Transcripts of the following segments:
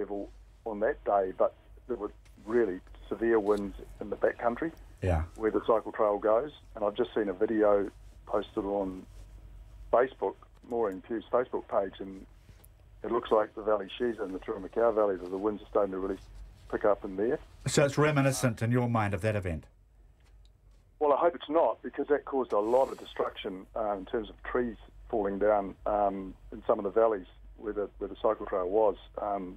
level on that day, but there were really severe winds in the backcountry where the cycle trail goes. And I've just seen a video posted on Facebook, Maureen Pugh's Facebook page, and it looks like the valley she's in, the Taranaki Valley, that the winds are starting to really pick up in there. So it's reminiscent in your mind of that event? Well, I hope it's not, because that caused a lot of destruction in terms of trees falling down in some of the valleys where the cycle trail was,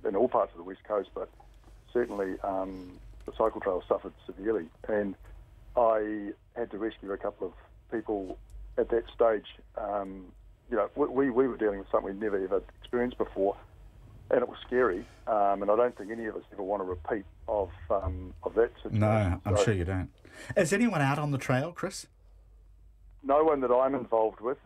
in all parts of the West Coast, but certainly the cycle trail suffered severely. And I had to rescue a couple of people at that stage. You know, we were dealing with something we'd never ever experienced before, and it was scary. And I don't think any of us ever want to repeat of that situation. No, I'm sure you don't. Is anyone out on the trail, Chris? No one that I'm involved with.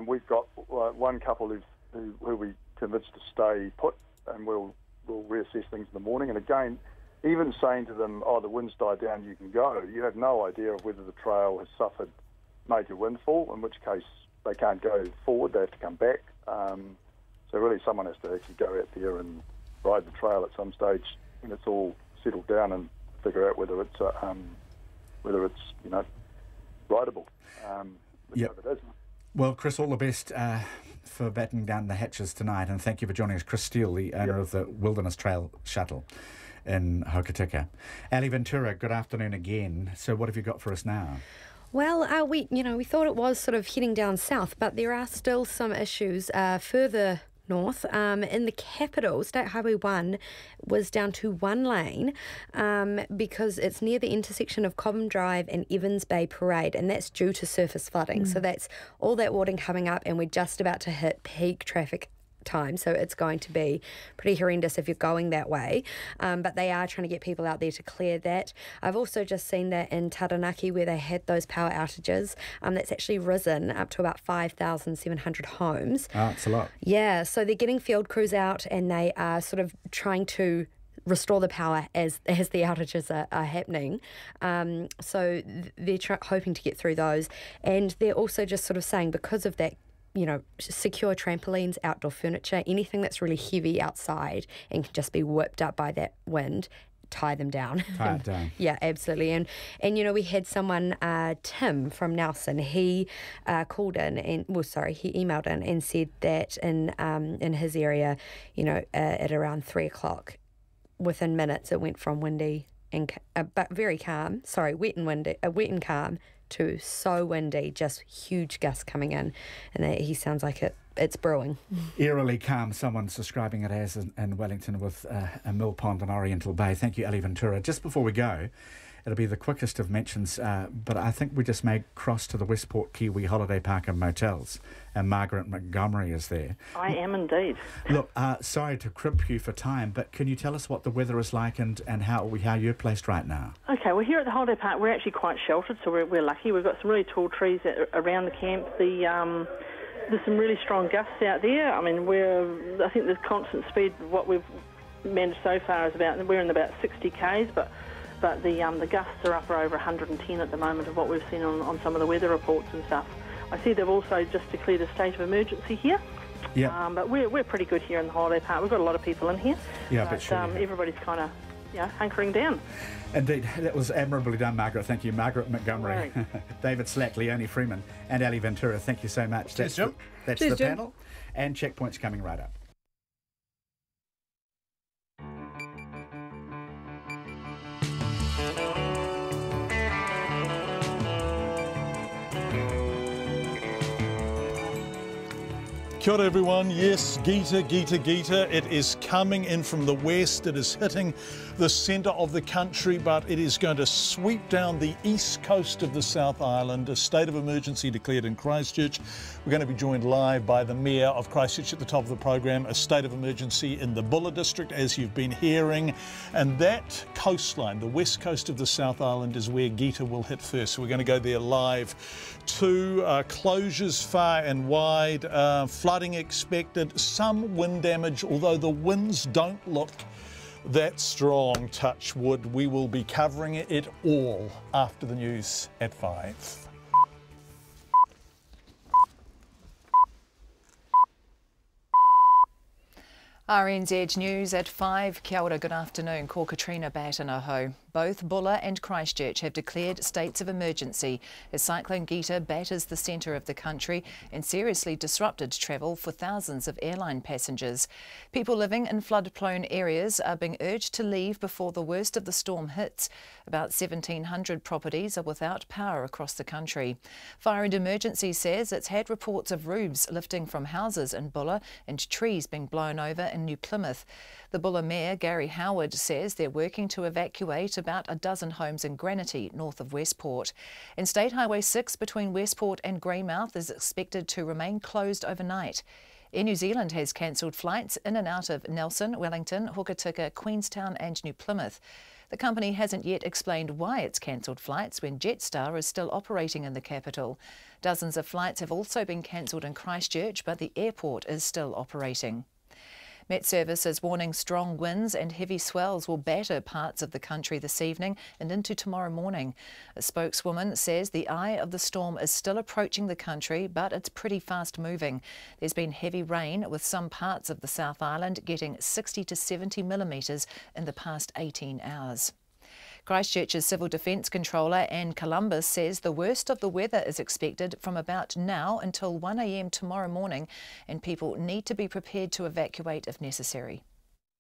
We've got one couple who we convinced to stay put, and we'll reassess things in the morning. And again, even saying to them, "Oh, the wind's died down, you can go," you have no idea of whether the trail has suffered major windfall, in which case they can't go forward, they have to come back. So really someone has to actually go out there and ride the trail at some stage when it's all settled down and figure out whether it's you know, rideable. Yep. It is. Well, Chris, all the best for battening down the hatches tonight, and thank you for joining us. Chris Steele, the owner of the Wilderness Trail Shuttle in Hokitika. Ali Ventura, good afternoon again. So what have you got for us now? Well, we thought it was sort of heading down south, but there are still some issues further north. In the capital, State Highway 1 was down to one lane because it's near the intersection of Cobham Drive and Evans Bay Parade, and that's due to surface flooding. So that's all that water coming up, and we're just about to hit peak traffic time, so it's going to be pretty horrendous if you're going that way, but they are trying to get people out there to clear that. I've also just seen that in Taranaki, where they had those power outages, that's actually risen up to about 5,700 homes. It's a lot. Yeah, so they're getting field crews out, and they are sort of trying to restore the power as the outages are happening. So they're hoping to get through those, and they're also just sort of saying, because of that, you know, secure trampolines, outdoor furniture, anything that's really heavy outside and can just be whipped up by that wind, tie them down. Tie it down. Yeah, absolutely. And you know, we had someone, Tim from Nelson, he called in and, he emailed in and said that in his area, you know, at around 3 o'clock, within minutes, it went from windy and but very calm, wet and calm, to so windy, just huge gusts coming in, and he sounds like it's brewing. Eerily calm, someone's describing it as in Wellington, with a mill pond in Oriental Bay. Thank you, Ali Ventura. Just before we go, it'll be the quickest of mentions, but I think we just may cross to the Westport Kiwi Holiday Park and Motels, and Margaret Montgomery is there. I am indeed. Look, sorry to crimp you for time, but can you tell us what the weather is like and how you're placed right now? Okay, well, here at the holiday park, we're actually quite sheltered, so we're lucky. We've got some really tall trees around the camp. There's some really strong gusts out there. I mean, I think the constant speed, what we've managed so far is we're in about 60 k's, but the gusts are up over 110 at the moment of what we've seen on some of the weather reports and stuff. I see they've also just declared a state of emergency here. Yeah. But we're pretty good here in the holiday park. We've got a lot of people in here. Yeah, but everybody's kind of, hunkering down. Indeed, that was admirably done, Margaret. Thank you, Margaret Montgomery, David Slack, Leonie Freeman, and Ali Ventura. Thank you so much. Cheers, Jim. That's the panel, and Checkpoint's coming right up. Kia ora everyone, yes, Gita. It is coming in from the west. It is hitting the centre of the country, but it is going to sweep down the east coast of the South Island. A state of emergency declared in Christchurch. We're going to be joined live by the Mayor of Christchurch at the top of the program. A state of emergency in the Bulla district, as you've been hearing. And that coastline, the west coast of the South Island, is where Gita will hit first. So we're going to go there live too. Closures far and wide, flooding expected, some wind damage, although the winds don't look that strong, touch wood. We will be covering it all after the news at 5. RNZ News at 5. Kia ora, good afternoon. Ko Katrina bat in Oho. Both Bulla and Christchurch have declared states of emergency as Cyclone Gita batters the centre of the country and seriously disrupted travel for thousands of airline passengers. People living in flood-prone areas are being urged to leave before the worst of the storm hits. About 1,700 properties are without power across the country. Fire and Emergency says it's had reports of roofs lifting from houses in Bulla and trees being blown over in New Plymouth. The Bulla Mayor, Gary Howard, says they're working to evacuate about a dozen homes in Granity, north of Westport. And State Highway 6 between Westport and Greymouth is expected to remain closed overnight. Air New Zealand has cancelled flights in and out of Nelson, Wellington, Hokitika, Queenstown and New Plymouth. The company hasn't yet explained why it's cancelled flights when Jetstar is still operating in the capital. Dozens of flights have also been cancelled in Christchurch, but the airport is still operating. MetService is warning strong winds and heavy swells will batter parts of the country this evening and into tomorrow morning. A spokeswoman says the eye of the storm is still approaching the country, but it's pretty fast moving. There's been heavy rain, with some parts of the South Island getting 60 to 70 millimetres in the past 18 hours. Christchurch's Civil Defence Controller Anne Columbus says the worst of the weather is expected from about now until 1 a.m. tomorrow morning, and people need to be prepared to evacuate if necessary.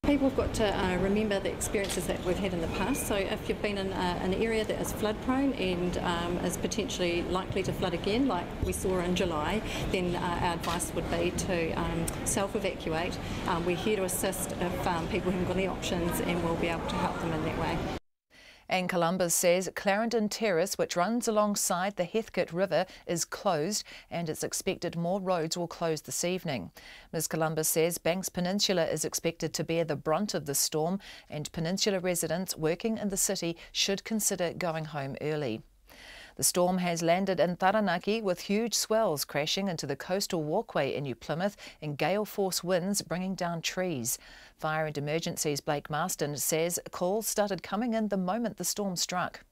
People have got to remember the experiences that we've had in the past. So if you've been in an area that is flood prone and is potentially likely to flood again, like we saw in July, then our advice would be to self-evacuate. We're here to assist if people haven't got any options, and we'll be able to help them in that way. And Columbus says Clarendon Terrace, which runs alongside the Heathcote River, is closed, and it's expected more roads will close this evening. Ms Columbus says Banks Peninsula is expected to bear the brunt of the storm, and Peninsula residents working in the city should consider going home early. The storm has landed in Taranaki with huge swells crashing into the coastal walkway in New Plymouth and gale-force winds bringing down trees. Fire and Emergency's Blake Marston says calls started coming in the moment the storm struck.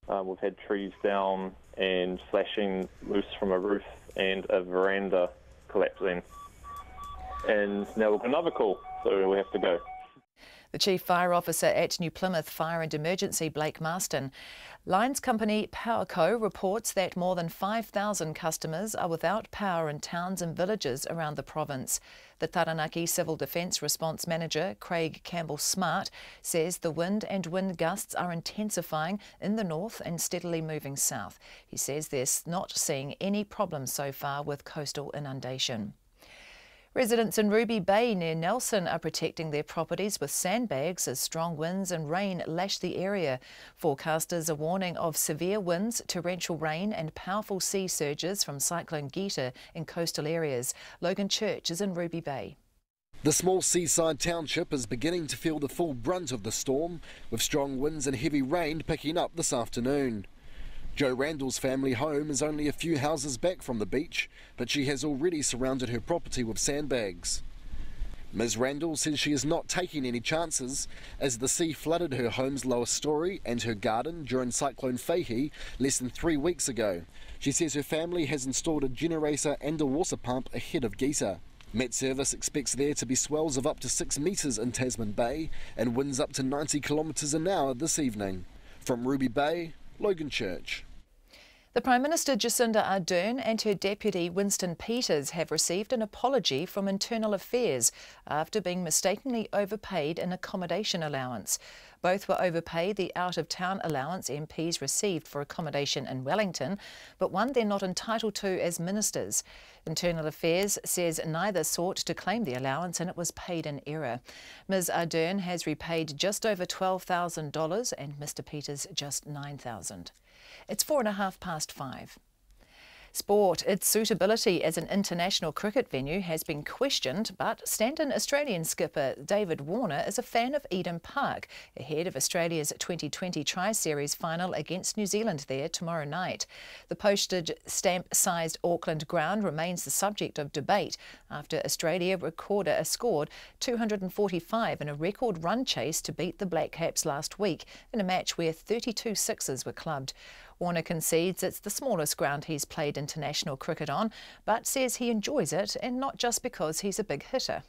We've had trees down and flashing loose from a roof and a veranda collapsing. And now we've got another call, so we have to go. The Chief Fire Officer at New Plymouth Fire and Emergency, Blake Marston. Lines company Powerco reports that more than 5,000 customers are without power in towns and villages around the province. The Taranaki Civil Defence Response Manager, Craig Campbell Smart, says the wind and wind gusts are intensifying in the north and steadily moving south. He says they're not seeing any problems so far with coastal inundation. Residents in Ruby Bay near Nelson are protecting their properties with sandbags as strong winds and rain lash the area. Forecasters are warning of severe winds, torrential rain and powerful sea surges from Cyclone Gita in coastal areas. Logan Church is in Ruby Bay. The small seaside township is beginning to feel the full brunt of the storm, with strong winds and heavy rain picking up this afternoon. Jo Randall's family home is only a few houses back from the beach, but she has already surrounded her property with sandbags. Ms Randall says she is not taking any chances as the sea flooded her home's lower story and her garden during Cyclone Feihi less than 3 weeks ago. She says her family has installed a generator and a water pump ahead of Gita. MetService expects there to be swells of up to 6 metres in Tasman Bay and winds up to 90 kilometres an hour this evening. From Ruby Bay, Logan Church. The Prime Minister Jacinda Ardern and her Deputy Winston Peters have received an apology from Internal Affairs after being mistakenly overpaid an accommodation allowance. Both were overpaid the out-of-town allowance MPs received for accommodation in Wellington, but one they're not entitled to as ministers. Internal Affairs says neither sought to claim the allowance and it was paid in error. Ms Ardern has repaid just over $12,000 and Mr Peters just $9,000. It's 5:04. Sport. Its suitability as an international cricket venue has been questioned, but stand-in Australian skipper David Warner is a fan of Eden Park, ahead of Australia's 2020 Tri-Series final against New Zealand there tomorrow night. The postage stamp-sized Auckland ground remains the subject of debate after Australia scored 245 in a record run chase to beat the Black Caps last week in a match where 32 sixes were clubbed. Warner concedes it's the smallest ground he's played international cricket on, but says he enjoys it and not just because he's a big hitter.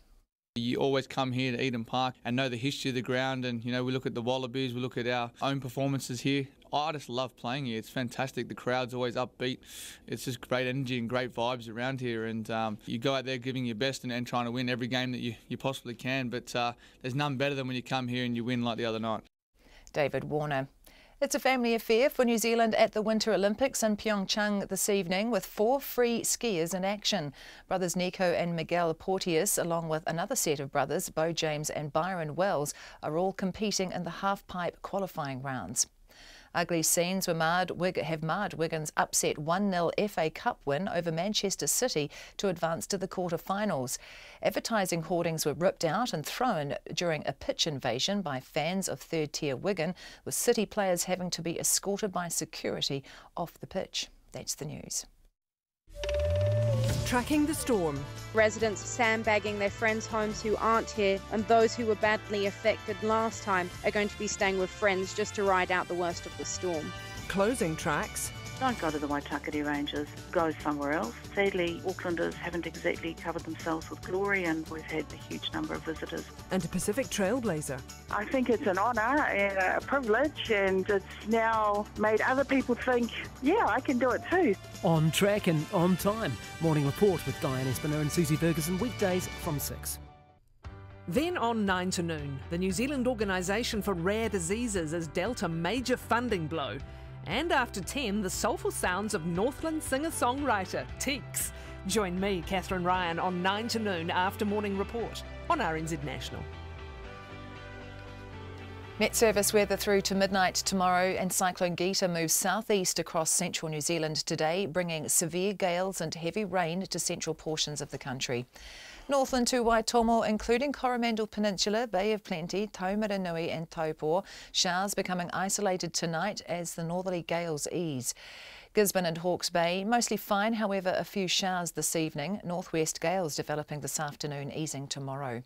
You always come here to Eden Park and know the history of the ground, and we look at the Wallabies, we look at our own performances here. I just love playing here. It's fantastic. The crowd's always upbeat. It's just great energy and great vibes around here, and you go out there giving your best and trying to win every game that you possibly can, but there's none better than when you come here and you win like the other night. David Warner. It's a family affair for New Zealand at the Winter Olympics in Pyeongchang this evening, with 4 free skiers in action. Brothers Nico and Miguel Porteous, along with another set of brothers, Bo James and Byron Wells, are all competing in the half-pipe qualifying rounds. Ugly scenes have marred Wigan's upset 1-0 FA Cup win over Manchester City to advance to the quarter-finals. Advertising hoardings were ripped out and thrown during a pitch invasion by fans of third-tier Wigan, with City players having to be escorted by security off the pitch. That's the news. Tracking the storm. Residents sandbagging their friends' homes who aren't here, and those who were badly affected last time are going to be staying with friends just to ride out the worst of the storm. Closing tracks. Don't go to the Waitekere Ranges, go somewhere else. Sadly, Aucklanders haven't exactly covered themselves with glory, and we've had a huge number of visitors. And a Pacific trailblazer. I think it's an honour and a privilege, and it's now made other people think, yeah, I can do it too. On track and on time. Morning Report with Diane Espiner and Susie Ferguson, weekdays from 6. Then on 9 to noon, the New Zealand Organisation for Rare Diseases has dealt a major funding blow. And after 10, the soulful sounds of Northland singer-songwriter Teeks. Join me, Catherine Ryan, on 9 to noon after Morning Report on RNZ National. MetService weather through to midnight tomorrow, and Cyclone Gita moves southeast across central New Zealand today, bringing severe gales and heavy rain to central portions of the country. Northland to Waitomo, including Coromandel Peninsula, Bay of Plenty, Taumaranui and Taupō. Showers becoming isolated tonight as the northerly gales ease. Gisborne and Hawke's Bay, mostly fine, however a few showers this evening. Northwest gales developing this afternoon, easing tomorrow.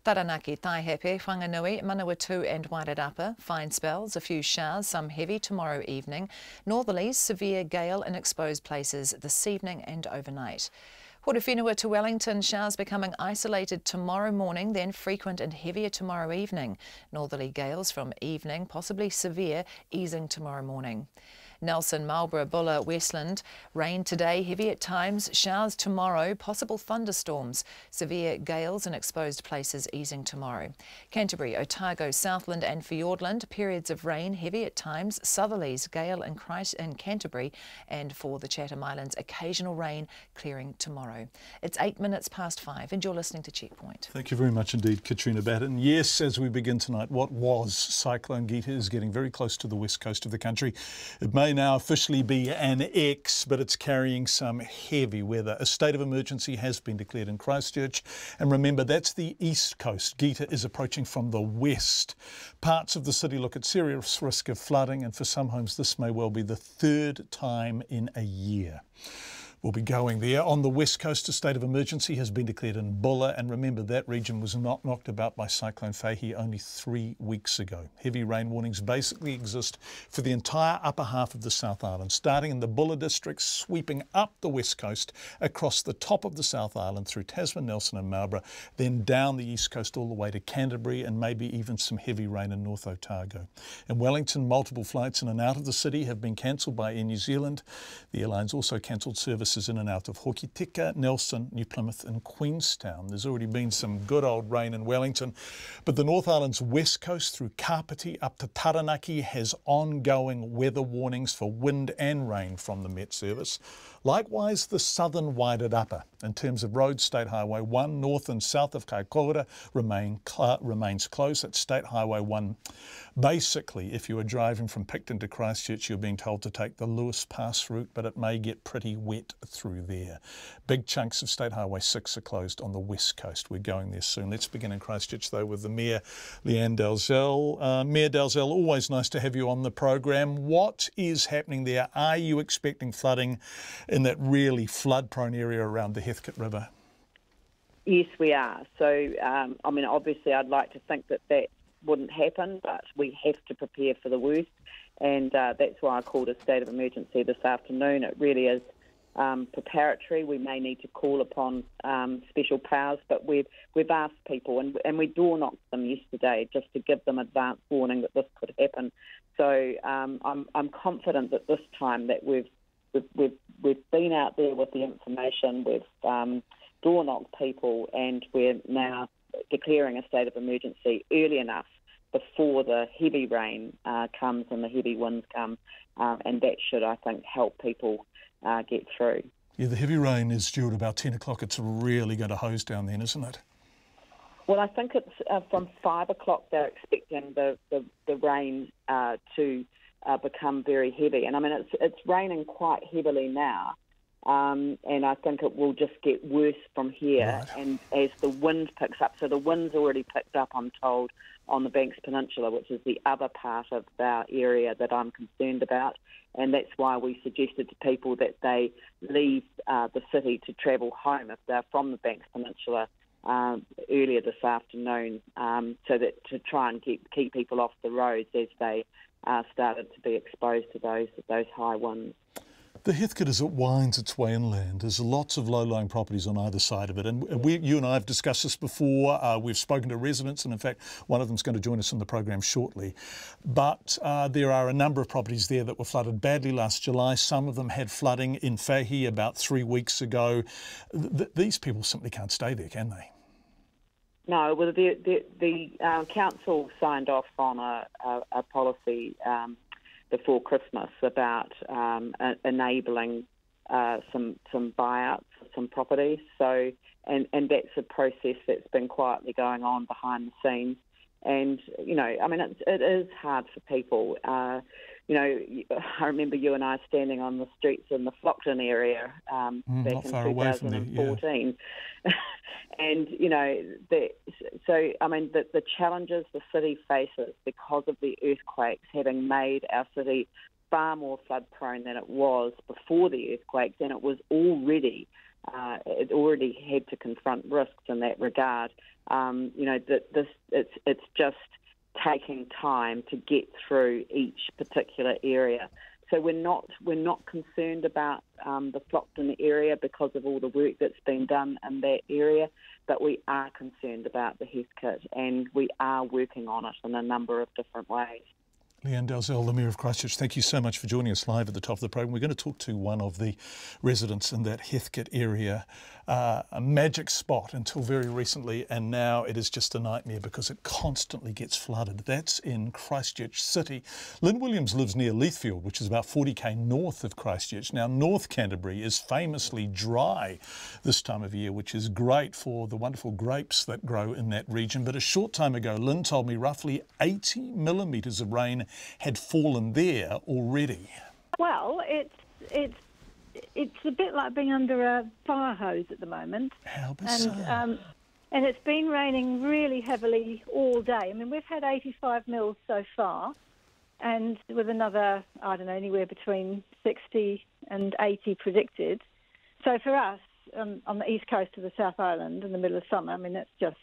Taranaki, Taihape, Whanganui, Manawatu and Wairarapa, fine spells, a few showers, some heavy tomorrow evening. Northerlies, severe gale in exposed places this evening and overnight. Horowhenua to Wellington, showers becoming isolated tomorrow morning, then frequent and heavier tomorrow evening. Northerly gales from evening, possibly severe, easing tomorrow morning. Nelson, Marlborough, Buller, Westland. Rain today, heavy at times. Showers tomorrow, possible thunderstorms. Severe gales in exposed places easing tomorrow. Canterbury, Otago, Southland and Fiordland. Periods of rain, heavy at times. Southerlies, gale in Canterbury. And for the Chatham Islands, occasional rain clearing tomorrow. It's 8 minutes past 5 and you're listening to Checkpoint. Thank you very much indeed, Katrina Batten. Yes, as we begin tonight, what was Cyclone Gita is getting very close to the west coast of the country. It may now officially be an X, but it's carrying some heavy weather. A state of emergency has been declared in Christchurch, and remember, that's the east coast. Gita is approaching from the west. Parts of the city look at serious risk of flooding, and for some homes this may well be the 3rd time in a year. We'll be going there. On the west coast, a state of emergency has been declared in Buller, and remember that region was not knocked about by Cyclone Fahey only 3 weeks ago. Heavy rain warnings basically exist for the entire upper half of the South Island, starting in the Buller district, sweeping up the west coast, across the top of the South Island through Tasman, Nelson and Marlborough, then down the east coast all the way to Canterbury, and maybe even some heavy rain in North Otago. In Wellington, multiple flights in and out of the city have been cancelled by Air New Zealand. The airlines also cancelled services in and out of Hokitika, Nelson, New Plymouth and Queenstown. There's already been some good old rain in Wellington, but the North Island's west coast through Kapiti up to Taranaki has ongoing weather warnings for wind and rain from the MetService. Likewise, the southern Wairarapa. In terms of roads, State Highway 1 north and south of Kaikoura remains closed. At State Highway 1. Basically, if you are driving from Picton to Christchurch, you're being told to take the Lewis Pass route, but it may get pretty wet through there. Big chunks of State Highway 6 are closed on the west coast. We're going there soon. Let's begin in Christchurch, though, with the Mayor, Leanne Dalzell. Mayor Dalzell, always nice to have you on the program. What is happening there? Are you expecting flooding in that really flood-prone area around the Heathcote River? Yes, we are. So, I mean, obviously I'd like to think that wouldn't happen, but we have to prepare for the worst, and that's why I called a state of emergency this afternoon. It really is preparatory. We may need to call upon special powers, but we've asked people, and we door knocked them yesterday just to give them advance warning that this could happen. So I'm confident that this time that we've been out there with the information, we've door knocked people, and we're now declaring a state of emergency early enough before the heavy rain comes and the heavy winds come, and that should, I think, help people get through. Yeah, the heavy rain is due at about 10 o'clock. It's really going to hose down then, isn't it? Well, I think it's from 5 o'clock they're expecting the rain to become very heavy. And I mean, it's raining quite heavily now, and I think it will just get worse from here. Right. And as the wind picks up, so the wind's already picked up, I'm told, on the Banks Peninsula, which is the other part of our area that I'm concerned about. And that's why we suggested to people that they leave the city to travel home if they're from the Banks Peninsula earlier this afternoon, so that to try and keep people off the roads as they started to be exposed to those high winds. The Heathcote, as it winds its way inland, there's lots of low-lying properties on either side of it. And you and I have discussed this before. We've spoken to residents, and in fact, one of them's going to join us in the program shortly. But there are a number of properties there that were flooded badly last July. Some of them had flooding in Waihi about 3 weeks ago. These people simply can't stay there, can they? No, well, the council signed off on a policy before Christmas about enabling some buyouts of some properties. So, and that's a process that's been quietly going on behind the scenes. And, you know, I mean, it is hard for people. You know, I remember you and I standing on the streets in the Flockton area back in 2014. And, you know, so, I mean, the challenges the city faces because of the earthquakes having made our city far more flood prone than it was before the earthquakes, and it was already, it already had to confront risks in that regard. You know, it's just taking time to get through each particular area. So we're not concerned about the Flockton area because of all the work that's been done in that area, but we are concerned about the Heathcote, and we are working on it in a number of different ways. Leanne Dalzell, the Mayor of Christchurch, thank you so much for joining us live at the top of the program. We're going to talk to one of the residents in that Heathcote area, a magic spot until very recently, and now it is just a nightmare because it constantly gets flooded. That's in Christchurch City. Lynn Williams lives near Leithfield, which is about 40k north of Christchurch. Now, North Canterbury is famously dry this time of year, which is great for the wonderful grapes that grow in that region. But a short time ago, Lynn told me roughly 80 millimetres of rain had fallen there already. Well, it's a bit like being under a fire hose at the moment. How bizarre. And it's been raining really heavily all day. I mean, we've had 85 mils so far, and with another, I don't know, anywhere between 60 and 80 predicted. So for us, on the east coast of the South Island in the middle of summer, I mean, that's just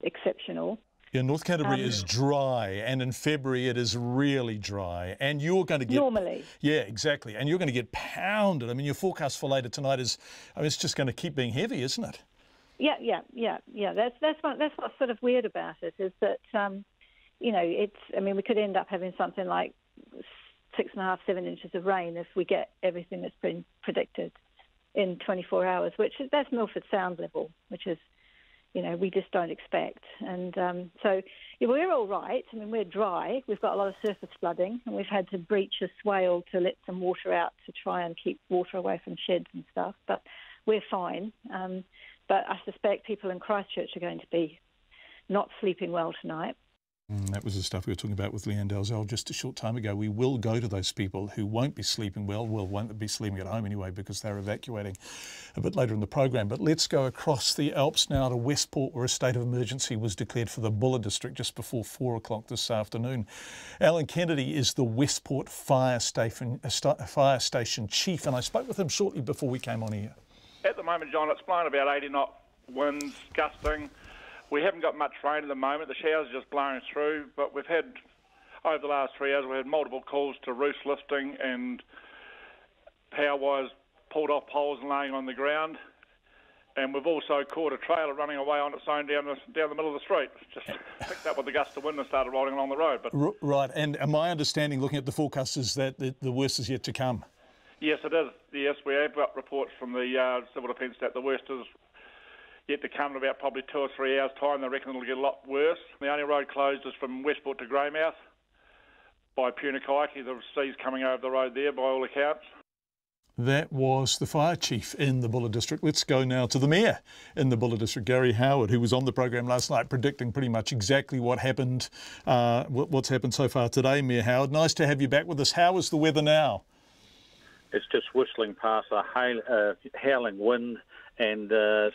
exceptional. Yeah, North Canterbury is dry, and in February it is really dry, and you're going to get... Normally. Yeah, exactly, and you're going to get pounded. I mean, your forecast for later tonight is, I mean, it's just going to keep being heavy, isn't it? Yeah. That's what's sort of weird about it, is that, you know, I mean, we could end up having something like 6.5, 7 inches of rain if we get everything that's been predicted in 24 hours, that's Milford Sound level, which is, you know, we just don't expect. And so we're all right. I mean, we're dry. We've got a lot of surface flooding, and we've had to breach a swale to let some water out to try and keep water away from sheds and stuff. But we're fine. But I suspect people in Christchurch are going to be not sleeping well tonight. That was the stuff we were talking about with Leanne Dalzell just a short time ago. We will go to those people who won't be sleeping well, won't be sleeping at home anyway because they're evacuating a bit later in the program. But let's go across the Alps now to Westport, where a state of emergency was declared for the Buller district just before 4 o'clock this afternoon. Alan Kennedy is the Westport Fire Station Chief, and I spoke with him shortly before we came on here. At the moment, John, it's blowing about 80 knot winds, gusting. We haven't got much rain at the moment. The showers are just blowing through, but we've had, over the last 3 hours, we've had multiple calls to roof lifting and power wires pulled off poles and laying on the ground. And we've also caught a trailer running away on its own down the middle of the street. Just picked up with the gust of wind and started rolling along the road. But Right, and my understanding, looking at the forecast, is that the worst is yet to come. yes, it is. Yes, we have got reports from the Civil Defence that the worst is yet to come in about probably 2 or 3 hours' time. They reckon it'll get a lot worse. The only road closed is from Westport to Greymouth by Punakaiki. The sea's coming over the road there by all accounts. That was the fire chief in the Buller District. Let's go now to the mayor in the Buller District, Gary Howard, who was on the program last night predicting pretty much exactly what happened, what's happened so far today. Mayor Howard, nice to have you back with us. How is the weather now? It's just whistling past a howling wind, and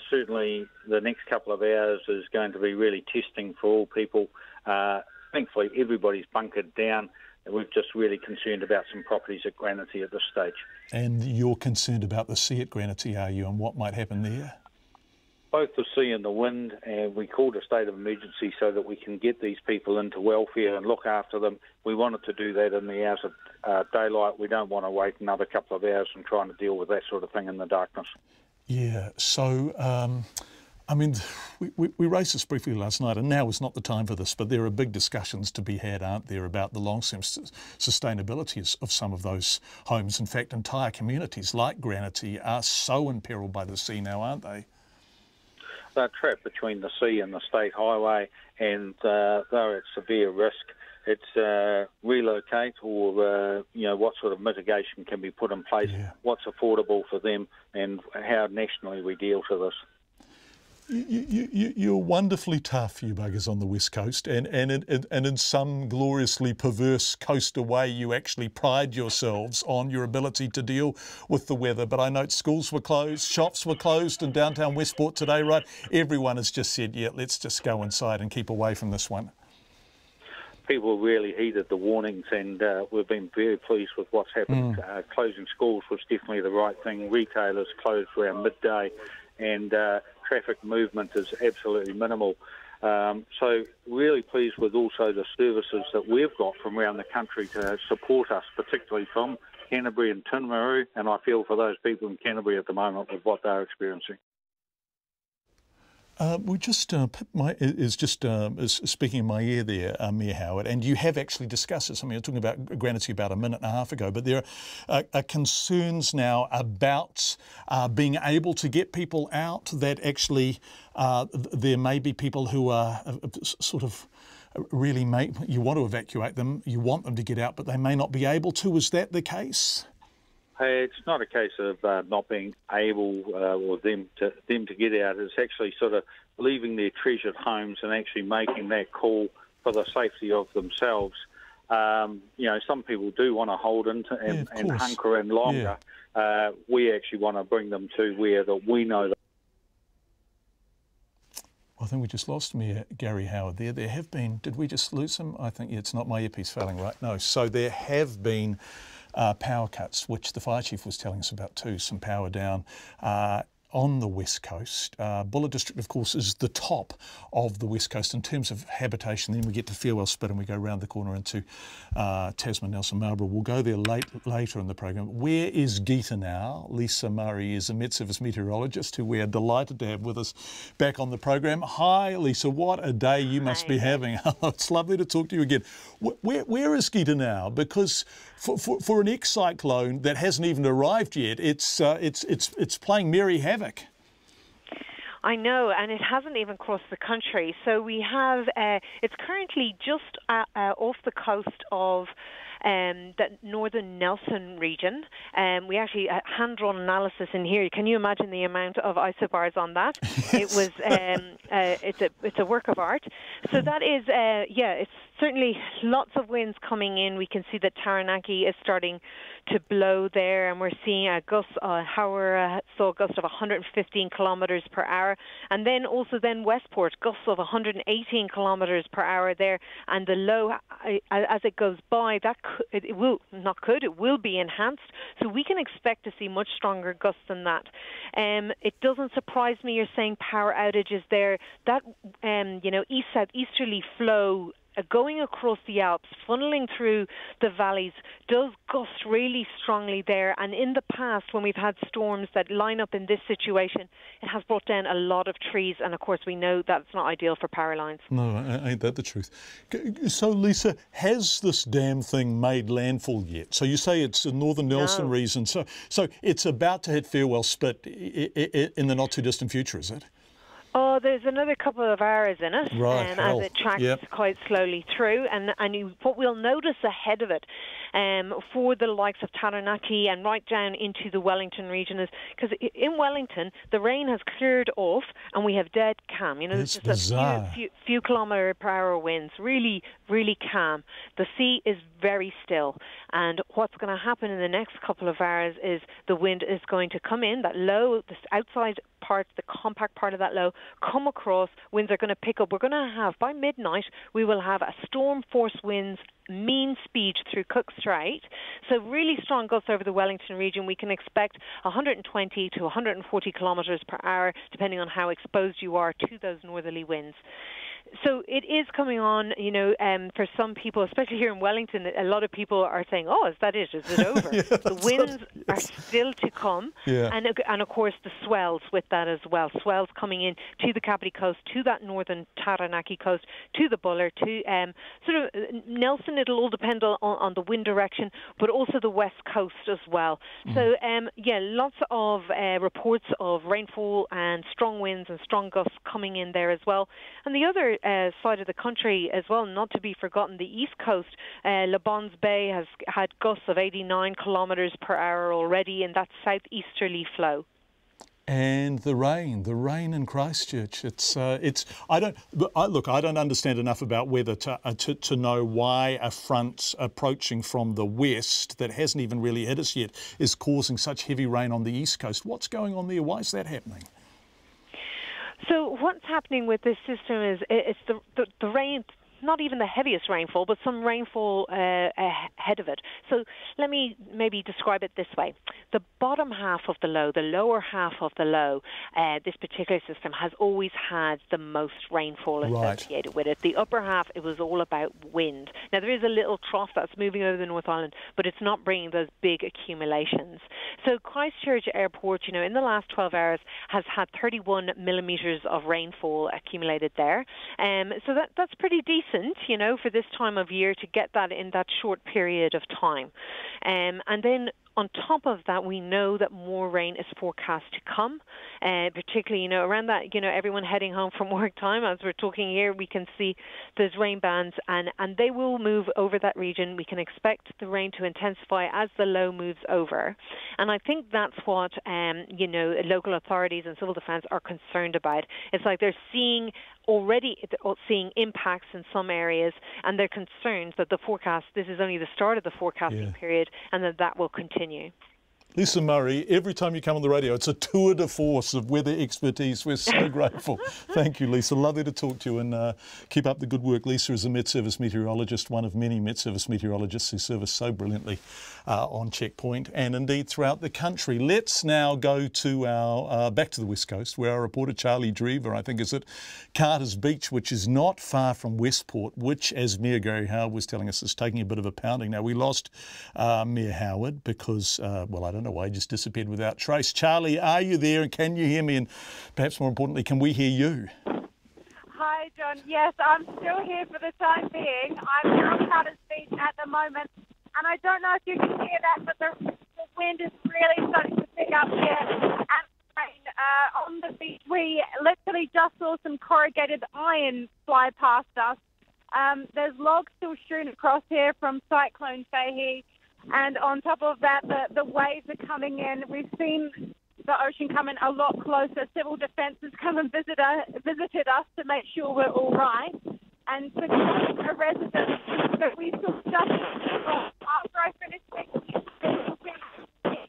certainly the next couple of hours is going to be really testing for all people. Thankfully, everybody's bunkered down. We're just really concerned about some properties at Granity at this stage. And you're concerned about the sea at Granity, are you, and what might happen there? Both the sea and the wind, and we called a state of emergency so that we can get these people into welfare and look after them. We wanted to do that in the hours of daylight. We don't want to wait another couple of hours and trying to deal with that sort of thing in the darkness. Yeah, so I mean, we raised this briefly last night, and now is not the time for this, but there are big discussions to be had, aren't there, about the long-term sustainability of some of those homes. In fact, entire communities like Granity are so imperilled by the sea now, aren't they? They're trapped between the sea and the state highway, and they're at severe risk. It's relocate or, what sort of mitigation can be put in place, what's affordable for them, and how nationally we deal with this. You're wonderfully tough, you buggers on the West Coast, and in some gloriously perverse coaster way, you actually pride yourselves on your ability to deal with the weather. But I note schools were closed, shops were closed in downtown Westport today, right? Everyone has just said, yeah, let's just go inside and keep away from this one. People really heeded the warnings, and we've been very pleased with what's happened. Closing schools was definitely the right thing. Retailers closed around midday, and traffic movement is absolutely minimal. So really pleased with also the services that we've got from around the country to support us, particularly from Canterbury and Timaru, and I feel for those people in Canterbury at the moment with what they're experiencing. We just is speaking in my ear there, Mayor Howard, and you have actually discussed this. I mean, you're talking about Granity about a minute and a half ago, but there are concerns now about being able to get people out. That actually there may be people who are sort of really you want to evacuate them, you want them to get out, but they may not be able to. Is that the case? It's not a case of not being able or them to get out. It's actually sort of leaving their treasured homes and actually making that call for the safety of themselves. Some people do want to hold into and hunker in longer. Yeah. We actually want to bring them to where that we know that. I think we just lost Mayor Gary Howard there. There have been, did we just lose him? I think, it's not my earpiece failing, right? No. So there have been power cuts, which the fire chief was telling us about too, some power down on the West Coast. Buller District, of course, is the top of the West Coast in terms of habitation. Then we get to Farewell Spit and we go round the corner into Tasman, Nelson, Marlborough. We'll go there later in the program. Where is Gita now? Lisa Murray is a MetService meteorologist who we are delighted to have with us back on the program. Hi, Lisa. What a day you must be having. It's lovely to talk to you again. Where is Gita now? Because for an ex-cyclone that hasn't even arrived yet, it's playing merry havoc. I know, and it hasn't even crossed the country. So we have, it's currently just off the coast of the northern Nelson region. We actually hand-drawn analysis in here. Can you imagine the amount of isobars on that? It was, it's a work of art. So that is, it's certainly lots of winds coming in. We can see that Taranaki is starting to blow there, and we're seeing a gust. Howard saw a gust of 115 kilometres per hour, and then Westport gusts of 118 kilometres per hour there. And the low, as it goes by, it will be enhanced. So we can expect to see much stronger gusts than that. It doesn't surprise me you're saying power outages there. That east-south easterly flow going across the Alps, funneling through the valleys, does gust really strongly there. And in the past, when we've had storms that line up in this situation, it has brought down a lot of trees. And of course, we know that's not ideal for power lines. No, ain't that the truth? So, Lisa, has this damn thing made landfall yet? So you say it's in northern Nelson region. So it's about to hit Farewell Spit in the not too distant future, is it? Oh, there's another couple of hours in it, right, as it tracks quite slowly through. And what we'll notice ahead of it, for the likes of Taranaki and right down into the Wellington region, is because in Wellington the rain has cleared off and we have dead calm. You know, it's just a few kilometre per hour winds, really, really calm. The sea is very still, and what's going to happen in the next couple of hours is the wind is going to come in, that low, this outside part, the compact part of that low, come across. Winds are going to pick up. We're going to have, by midnight, we will have a storm force winds, mean speed through Cook Strait. So really strong gusts over the Wellington region. We can expect 120 to 140 kilometres per hour, depending on how exposed you are to those northerly winds. So it is coming on, you know, for some people, especially here in Wellington, a lot of people are saying, oh, is that it? Is it over? The winds are still to come. Yeah. And of course, the swells with that as well. Swells coming in to the Kapiti coast, to that northern Taranaki coast, to the Buller, to sort of Nelson. It'll all depend on the wind direction, but also the west coast as well. So, lots of reports of rainfall and strong winds and strong gusts coming in there as well. And the other side of the country as well, not to be forgotten, the east coast, Le Bons Bay has had gusts of 89 kilometres per hour already in that southeasterly flow. And the rain in Christchurch. I don't understand enough about weather to know why a front approaching from the west that hasn't even really hit us yet is causing such heavy rain on the east coast. What's going on there? Why is that happening? So what's happening with this system is it's the rain, not even the heaviest rainfall, but some rainfall ahead of it. So let me maybe describe it this way. The bottom half of the low, the lower half of the low, this particular system has always had the most rainfall associated with it. The upper half, it was all about wind. Now, there is a little trough that's moving over the North Island, but it's not bringing those big accumulations. So Christchurch Airport, you know, in the last 12 hours has had 31 millimetres of rainfall accumulated there. So that's pretty decent, you know, for this time of year to get that in that short period of time. And then on top of that, we know that more rain is forecast to come, particularly, you know, around that, you know, everyone heading home from work time. As we're talking here, we can see there's rain bands, and they will move over that region. We can expect the rain to intensify as the low moves over. And I think that's what, you know, local authorities and civil defence are concerned about. It's like they're already seeing impacts in some areas, and they're concerned that the forecast, this is only the start of the forecasting period, and that will continue. Lisa Murray, every time you come on the radio, it's a tour de force of weather expertise. We're so grateful. Thank you, Lisa. Lovely to talk to you, and keep up the good work. Lisa is a MetService meteorologist, one of many MetService meteorologists who serve us so brilliantly on Checkpoint and indeed throughout the country. Let's now go to our back to the West Coast, where our reporter Charlie Drever, I think, is at Carter's Beach, which is not far from Westport, which, as Mayor Gary Howard was telling us, is taking a bit of a pounding. Now, we lost Mayor Howard because, well, I don't know why he just disappeared without trace. Charlie, are you there, and can you hear me? And perhaps more importantly, can we hear you? Hi, John. Yes, I'm still here for the time being. I'm here on Carter's Beach at the moment, and I don't know if you can hear that, but the wind is really starting to pick up here. And rain on the beach, we literally just saw some corrugated iron fly past us. There's logs still strewn across here from Cyclone Gita. And on top of that, the waves are coming in. We've seen the ocean come in a lot closer. Civil Defence has come and visited us to make sure we're all right. And for a resident that we took just after I finished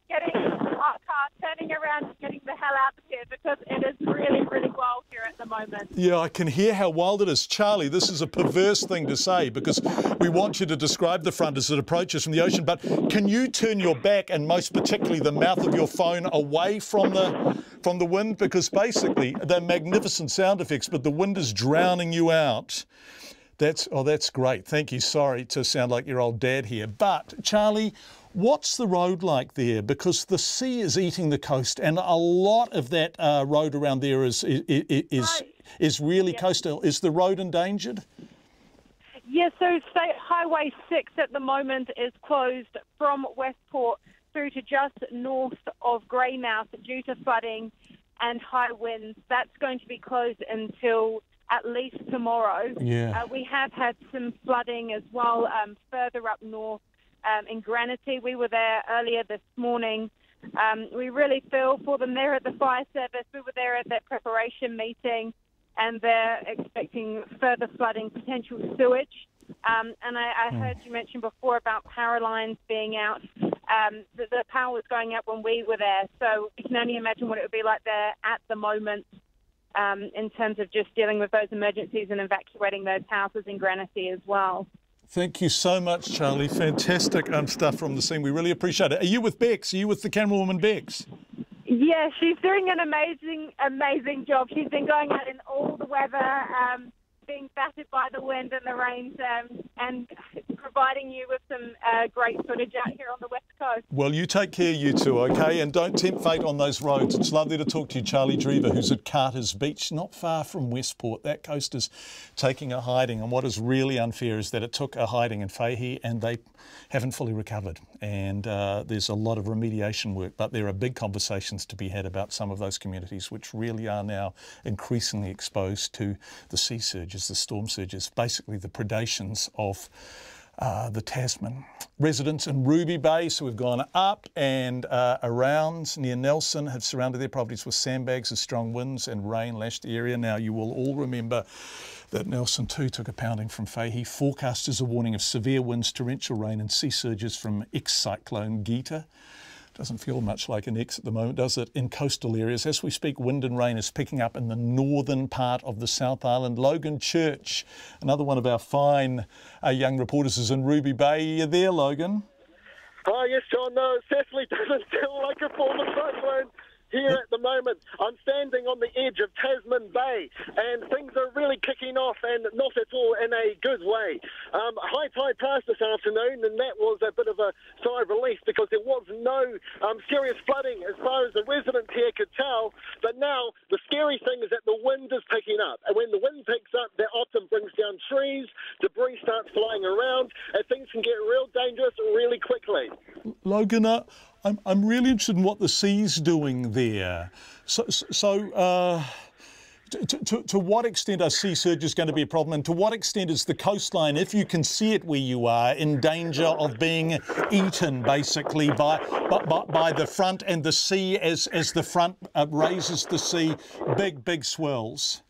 getting our car, turning around and getting the hell out of here, because it is really, really wild here at the moment. Yeah, I can hear how wild it is. Charlie, this is a perverse thing to say because we want you to describe the front as it approaches from the ocean, but can you turn your back and most particularly the mouth of your phone away from the wind? Because basically they're magnificent sound effects, but the wind is drowning you out. That's great. Thank you. Sorry to sound like your old dad here. But, Charlie, what's the road like there? Because the sea is eating the coast, and a lot of that road around there is really coastal. Is the road endangered? Yes, so State Highway 6 at the moment is closed from Westport through to just north of Greymouth due to flooding and high winds. That's going to be closed until at least tomorrow. Yeah. We have had some flooding as well further up north in Granity. We were there earlier this morning. We really feel for them there at the fire service. We were there at that preparation meeting, and they're expecting further flooding, potential sewage. And I heard you mention before about power lines being out. The power was going out when we were there, so you can only imagine what it would be like there at the moment in terms of just dealing with those emergencies and evacuating those houses in Granity as well. Thank you so much, Charlie. Fantastic stuff from the scene. We really appreciate it. Are you with Bex? Are you with the camerawoman Bex? Yeah, she's doing an amazing job. She's been going out in all the weather, being battered by the wind and the rains, and providing you with some great footage out here on the West Coast. Well, you take care, you two, OK? And don't tempt fate on those roads. It's lovely to talk to you, Charlie Drever, who's at Carter's Beach, not far from Westport. That coast is taking a hiding, and what is really unfair is that it took a hiding in Faihi and they haven't fully recovered. And there's a lot of remediation work, but there are big conversations to be had about some of those communities which really are now increasingly exposed to the sea surges, the storm surges, basically the predations of the Tasman. Residents in Ruby Bay, so we've gone up and around near Nelson, have surrounded their properties with sandbags as strong winds and rain lashed the area. Now, you will all remember that Nelson too took a pounding from Faihi. Forecasters are warning of severe winds, torrential rain and sea surges from ex-Cyclone Gita. Doesn't feel much like an X at the moment, does it? In coastal areas. As we speak, wind and rain is picking up in the northern part of the South Island. Logan Church, another one of our fine young reporters, is in Ruby Bay. Are you there, Logan? Oh, yes, John. No, it certainly doesn't feel like a former cyclone here at the moment. I'm standing on the edge of Tasman Bay, and things are really kicking off, and not at all in a good way. High tide passed this afternoon, and that was a bit of a sigh of relief because there was no serious flooding as far as the residents here could tell. But now the scary thing is that the wind is picking up, and when the wind picks up, that often brings down trees, debris starts flying around, and things can get real dangerous really quickly. Logan, I'm really interested in what the sea's doing there. To what extent are sea surges going to be a problem, and to what extent is the coastline, if you can see it where you are, in danger of being eaten basically by the front and the sea as the front raises the sea, big swells?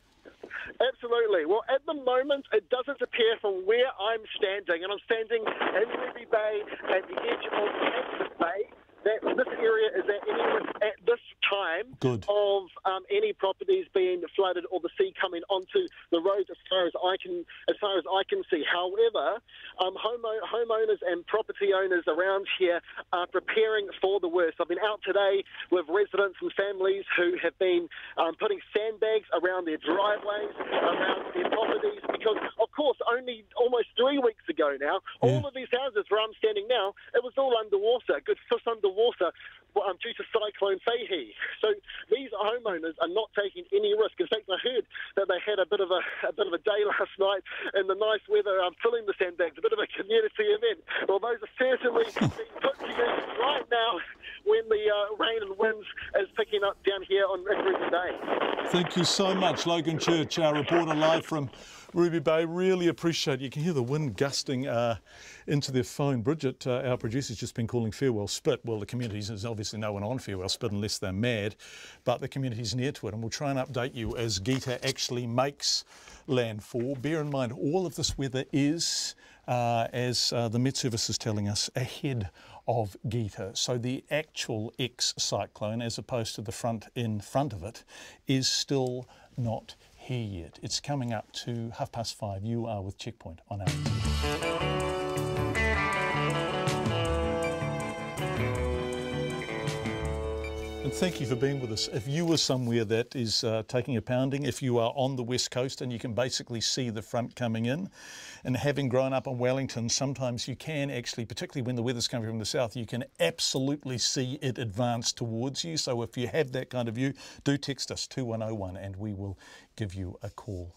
Absolutely. Well, at the moment, it doesn't appear from where I'm standing, and I'm standing in Ruby Bay at the edge of Campbell Bay, that this area is at any risk at this time of any properties being flooded or the sea coming onto the roads as far as I can see. However, homeowners and property owners around here are preparing for the worst. I've been out today with residents and families who have been putting sandbags around their driveways, around their properties, because of course only almost 3 weeks ago now, all of these houses where I'm standing now, it was all underwater, good foot underwater due to Cyclone Faihi. So these homeowners are not taking any risk. In fact, I heard that they had a bit of a day last night in the nice weather, filling the sandbags, a bit of a community event. Well, those are certainly being put together right now when the rain and winds is picking up down here on Ruby Bay. Thank you so much, Logan Church, our reporter live from Ruby Bay. Really appreciate it. You can hear the wind gusting into their phone. Bridget, our producer's just been calling Farewell Spit. Well, the communities, there's obviously no one on Farewell Spit unless they're mad, but the community's near to it, and we'll try and update you as Gita actually makes landfall. Bear in mind, all of this weather is, as the MetService is telling us, ahead of Gita. So the actual ex-cyclone, as opposed to the front in front of it, is still not here yet. It's coming up to 5:30. You are with Checkpoint on our... And thank you for being with us. If you were somewhere that is taking a pounding, if you are on the west coast and you can basically see the front coming in, and having grown up in Wellington, sometimes you can actually, particularly when the weather's coming from the south, you can absolutely see it advance towards you. So if you have that kind of view, do text us 2101 and we will give you a call.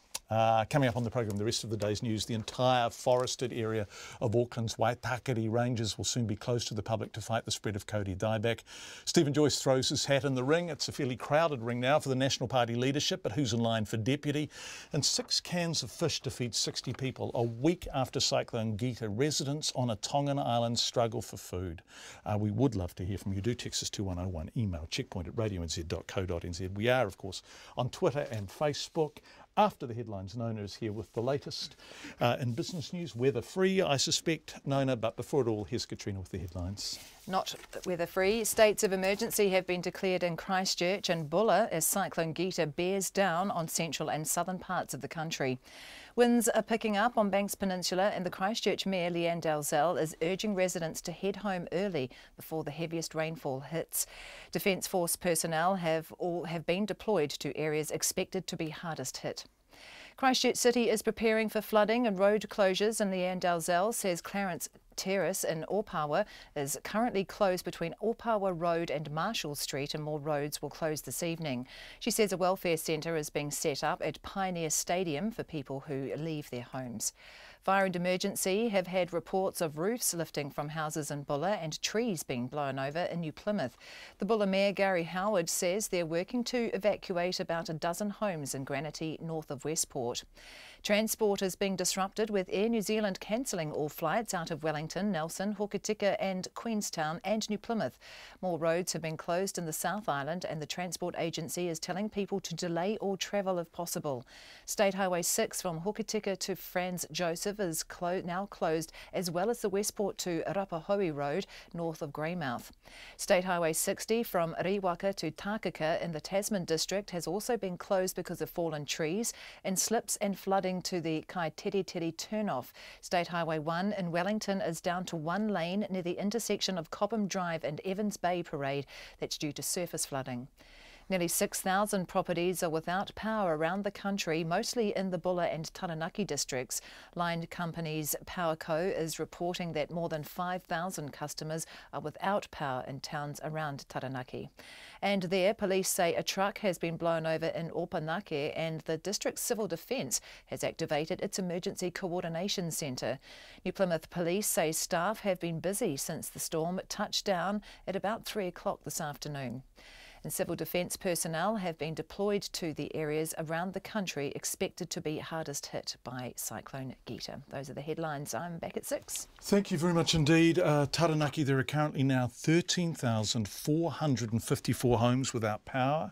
Coming up on the program, the rest of the day's news, the entire forested area of Auckland's Waitekere Ranges will soon be closed to the public to fight the spread of Dieback. Stephen Joyce throws his hat in the ring. It's a fairly crowded ring now for the National Party leadership, but who's in line for deputy? And 6 cans of fish to feed 60 people a week after Cyclone Gita. Residents on a Tongan island struggle for food. We would love to hear from you. Do text us 2101, email checkpoint@radionz.co.nz. We are, of course, on Twitter and Facebook. After the headlines, Nona is here with the latest in business news, weather-free, I suspect, Nona, but before it all, here's Katrina with the headlines. Not weather-free. States of emergency have been declared in Christchurch and Bulla as Cyclone Gita bears down on central and southern parts of the country. Winds are picking up on Banks Peninsula, and the Christchurch Mayor, Leanne Dalzell, is urging residents to head home early before the heaviest rainfall hits. Defence Force personnel have been deployed to areas expected to be hardest hit. Christchurch City is preparing for flooding and road closures, and Leanne Dalzell says Clarence Terrace in Opawa is currently closed between Opawa Road and Marshall Street, and more roads will close this evening. She says a welfare centre is being set up at Pioneer Stadium for people who leave their homes. Fire and Emergency have had reports of roofs lifting from houses in Bulla and trees being blown over in New Plymouth. The Bulla Mayor, Gary Howard, says they're working to evacuate about a dozen homes in Granity, north of Westport. Transport is being disrupted, with Air New Zealand cancelling all flights out of Wellington, Nelson, Hokitika and Queenstown and New Plymouth. More roads have been closed in the South Island, and the Transport Agency is telling people to delay all travel if possible. State Highway 6 from Hokitika to Franz Joseph is now closed, as well as the Westport to Rapahoe Road, north of Greymouth. State Highway 60 from Riwaka to Takaka in the Tasman district has also been closed because of fallen trees and slips and flooding to the Kaiteritiri turnoff. State Highway 1 in Wellington is down to one lane near the intersection of Cobham Drive and Evans Bay Parade. That's due to surface flooding. Nearly 6,000 properties are without power around the country, mostly in the Bulla and Taranaki districts. Line companies Powerco is reporting that more than 5,000 customers are without power in towns around Taranaki. And there, police say a truck has been blown over in Opanake, and the district's civil defence has activated its emergency coordination centre. New Plymouth police say staff have been busy since the storm touched down at about 3 o'clock this afternoon. And civil defence personnel have been deployed to the areas around the country expected to be hardest hit by Cyclone Gita. Those are the headlines. I'm back at 6. Thank you very much indeed. Taranaki, there are currently now 13,454 homes without power.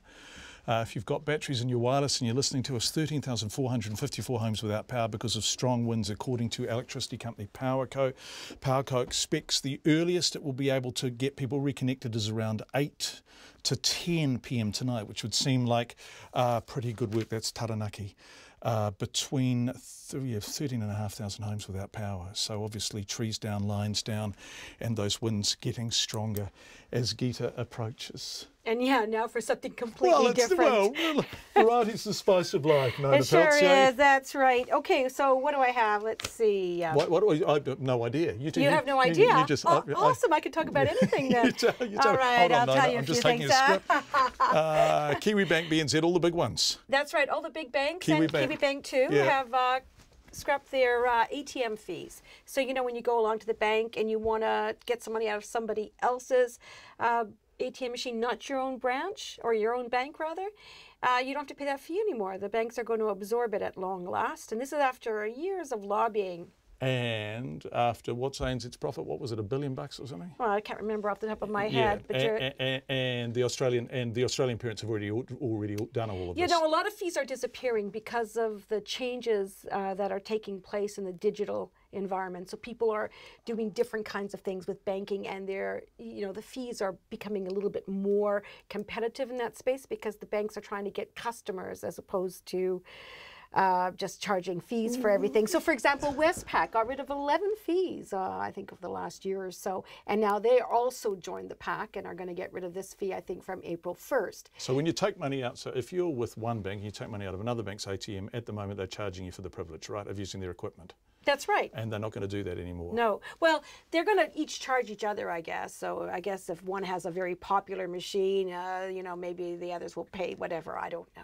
If you've got batteries in your wireless and you're listening to us, 13,454 homes without power because of strong winds, according to electricity company Powerco. Powerco expects the earliest it will be able to get people reconnected is around 8 to 10 p.m. tonight, which would seem like pretty good work. That's Taranaki. Between 13,500 homes without power. So obviously trees down, lines down, and those winds getting stronger as Gita approaches. And yeah, now for something completely different. Well, variety's the spice of life. It sure is, that's right. Okay, so what do I have? Let's see. I have no idea. You have no idea? Awesome, I can talk about anything then. All right, I'll tell you a few things. Kiwi Bank, BNZ, all the big ones. That's right, all the big banks and Kiwi Bank too have scrapped their ATM fees. So, you know, when you go along to the bank and you want to get some money out of somebody else's ATM machine, not your own branch or your own bank rather, you don't have to pay that fee anymore. The banks are going to absorb it at long last. And this is after years of lobbying. And after what's ANZ's profit, what was it, $1 billion or something? Well, I can't remember off the top of my head. But and the Australian parents have already done all of this. You know, a lot of fees are disappearing because of the changes that are taking place in the digital environment. So people are doing different kinds of things with banking, and the fees are becoming a little bit more competitive in that space because the banks are trying to get customers as opposed to just charging fees for everything. So, for example, Westpac got rid of 11 fees, I think, over the last year or so. And now they also joined the pack and are going to get rid of this fee, I think, from April 1st. So when you take money out, so if you're with one bank, you take money out of another bank's ATM, at the moment they're charging you for the privilege, right, of using their equipment. That's right. And they're not going to do that anymore. No. Well, they're going to each charge each other, I guess. So I guess if one has a very popular machine, you know, maybe the others will pay whatever. I don't know.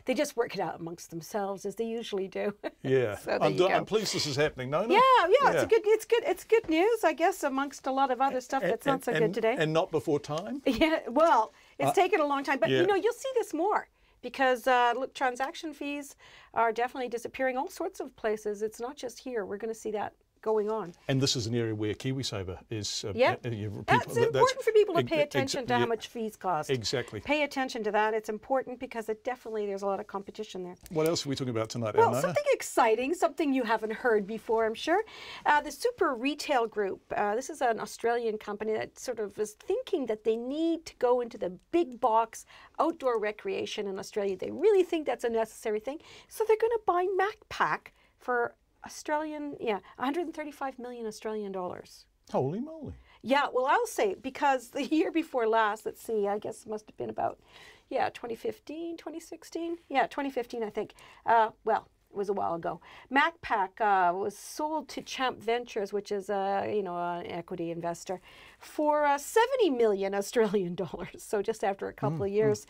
They just work it out amongst themselves, as they usually do. Yeah. So I'm pleased this is happening, no? Yeah. It's good news, I guess, amongst a lot of other stuff that's not so good today. And not before time? Yeah. Well, it's taken a long time. But, you know, you'll see this more. Because, look, transaction fees are definitely disappearing all sorts of places. It's not just here. We're going to see that going on. And this is an area where KiwiSaver is... That's important for people to pay attention to how much fees cost. Exactly. Pay attention to that. It's important because there's a lot of competition there. What else are we talking about tonight, Well, Elnona? something exciting, something you haven't heard before, I'm sure. The Super Retail Group, this is an Australian company that sort of is thinking that they need to go into the big box outdoor recreation in Australia. They really think that's a necessary thing. So they're going to buy MacPac for 135 million Australian dollars. Holy moly. Yeah, well, I'll say, because the year before last, let's see, I guess it must have been about, 2015, 2016? Yeah, 2015, I think. Well, it was a while ago. MacPac was sold to Champ Ventures, which is an equity investor, for 70 million Australian dollars. So just after a couple of years,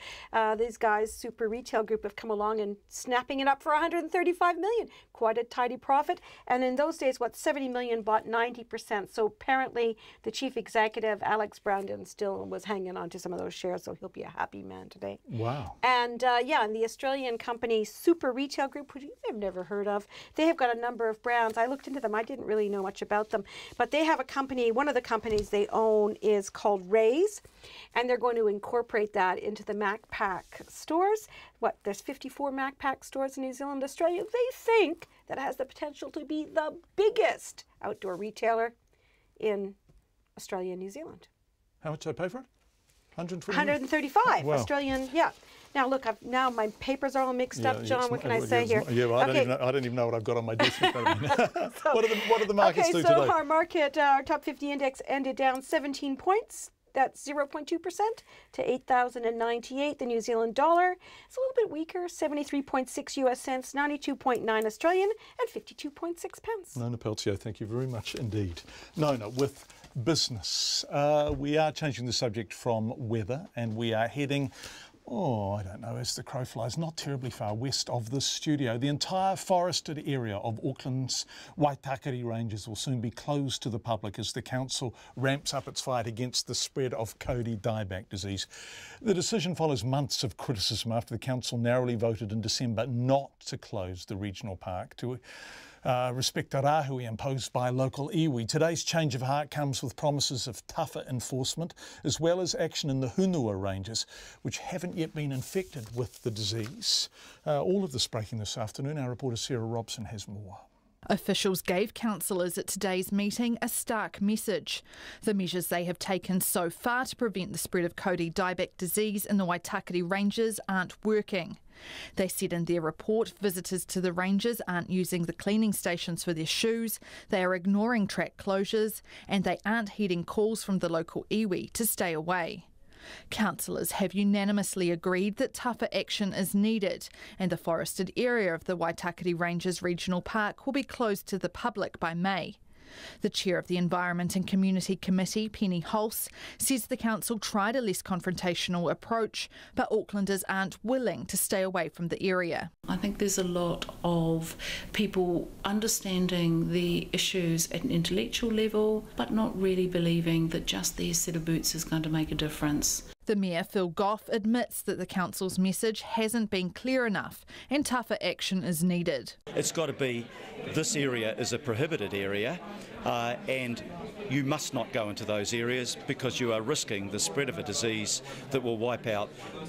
these guys, Super Retail Group, have come along and snapping it up for 135 million. Quite a tidy profit. And in those days, 70 million bought 90%. So apparently the chief executive, Alex Brandon, still was hanging on to some of those shares. So he'll be a happy man today. Wow. And and the Australian company Super Retail Group, which I've never heard of, they have got a number of brands. I looked into them. I didn't really know much about them. But they have a company, one of the companies they own is called Raise, and they're going to incorporate that into the MacPac stores. There's 54 MacPac stores in New Zealand, Australia. They think that has the potential to be the biggest outdoor retailer in Australia and New Zealand. How much did I pay for it? 135 wow. Australian, Now look, now my papers are all mixed up, John. What can I say here? Yeah, well, I don't even know what I've got on my desk in front of me. What do the markets do today? Okay, so our market, our top 50 index ended down 17 points. That's 0.2% to 8,098. The New Zealand dollar is a little bit weaker, 73.6 US cents, 92.9 Australian, and 52.6 pence. Nona Peltier, thank you very much indeed. Nona, with business, we are changing the subject from weather, and we are heading, I don't know, as the crow flies, not terribly far west of this studio. The entire forested area of Auckland's Waitekere Ranges will soon be closed to the public as the council ramps up its fight against the spread of Dieback disease. The decision follows months of criticism after the council narrowly voted in December not to close the regional park to respect the rāhui imposed by local iwi. Today's change of heart comes with promises of tougher enforcement as well as action in the Hunua Ranges, which haven't yet been infected with the disease. All of this breaking this afternoon. Our reporter Sarah Robson has more. Officials gave councillors at today's meeting a stark message. The measures they have taken so far to prevent the spread of Dieback disease in the Waitekere Ranges aren't working. They said in their report visitors to the ranges aren't using the cleaning stations for their shoes, they are ignoring track closures, and they aren't heeding calls from the local iwi to stay away. Councillors have unanimously agreed that tougher action is needed, and the forested area of the Waitekere Ranges Regional Park will be closed to the public by May. The chair of the Environment and Community Committee, Penny Hulse, says the council tried a less confrontational approach, but Aucklanders aren't willing to stay away from the area. I think there's a lot of people understanding the issues at an intellectual level, but not really believing that just their set of boots is going to make a difference. The Mayor, Phil Goff, admits that the council's message hasn't been clear enough and tougher action is needed. It's got to be, this area is a prohibited area and you must not go into those areas because you are risking the spread of a disease that will wipe out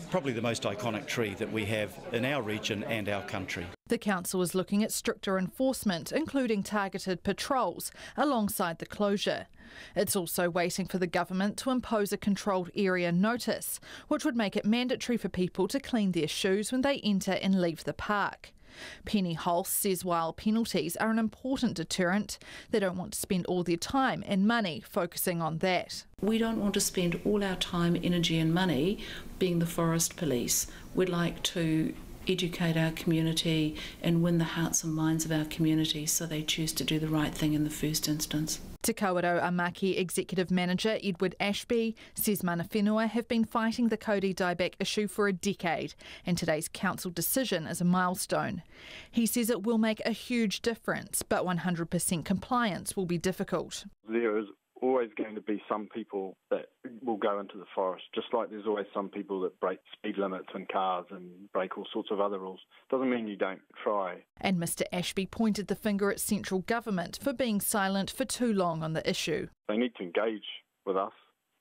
probably the most iconic tree that we have in our region and our country. The council is looking at stricter enforcement, including targeted patrols, alongside the closure. It's also waiting for the government to impose a controlled area notice, which would make it mandatory for people to clean their shoes when they enter and leave the park. Penny Hulse says while penalties are an important deterrent, they don't want to spend all their time and money focusing on that. We don't want to spend all our time, energy and money being the forest police. We'd like to educate our community and win the hearts and minds of our community so they choose to do the right thing in the first instance. Te Kawerau Amaki Executive Manager Edward Ashby says mana whenua have been fighting the Kodi Dieback issue for a decade, and today's council decision is a milestone. He says it will make a huge difference, but 100% compliance will be difficult. There is always going to be some people that will go into the forest, just like there's always some people that break speed limits in cars and break all sorts of other rules. Doesn't mean you don't try. And Mr Ashby pointed the finger at central government for being silent for too long on the issue. They need to engage with us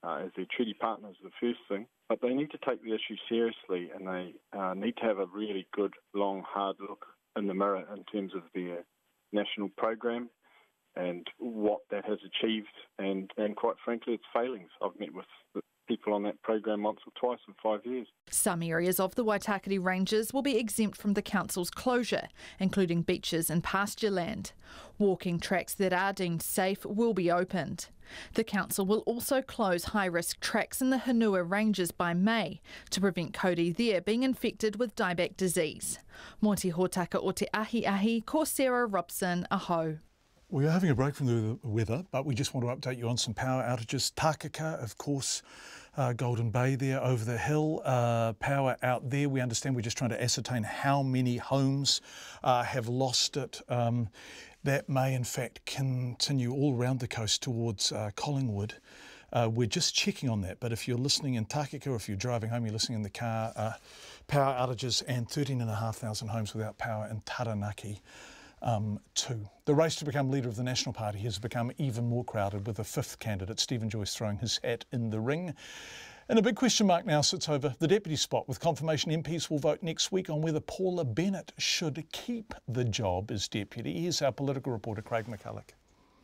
as their treaty partners, the first thing, but they need to take the issue seriously, and they need to have a really good, long, hard look in the mirror in terms of their national program and what that has achieved, and quite frankly, its failings. I've met with the people on that program once or twice in 5 years. Some areas of the Waitekere Ranges will be exempt from the council's closure, including beaches and pasture land. Walking tracks that are deemed safe will be opened. The council will also close high-risk tracks in the Henua Ranges by May to prevent Kodi there being infected with Dieback disease. Mō te hōtaka o te ahi, ko Sarah Robson, aho. We're having a break from the weather, but we just want to update you on some power outages. Takaka, of course, Golden Bay there over the hill, power out there. We understand we're just trying to ascertain how many homes have lost it. That may in fact continue all around the coast towards Collingwood. We're just checking on that, but if you're listening in Takaka or if you're driving home, you're listening in the car, power outages and 13,500 homes without power in Taranaki. Too. The race to become leader of the National Party has become even more crowded, with a fifth candidate, Stephen Joyce, throwing his hat in the ring. And a big question mark now sits over the deputy spot, with confirmation MPs will vote next week on whether Paula Bennett should keep the job as deputy. Here's our political reporter, Craig McCulloch.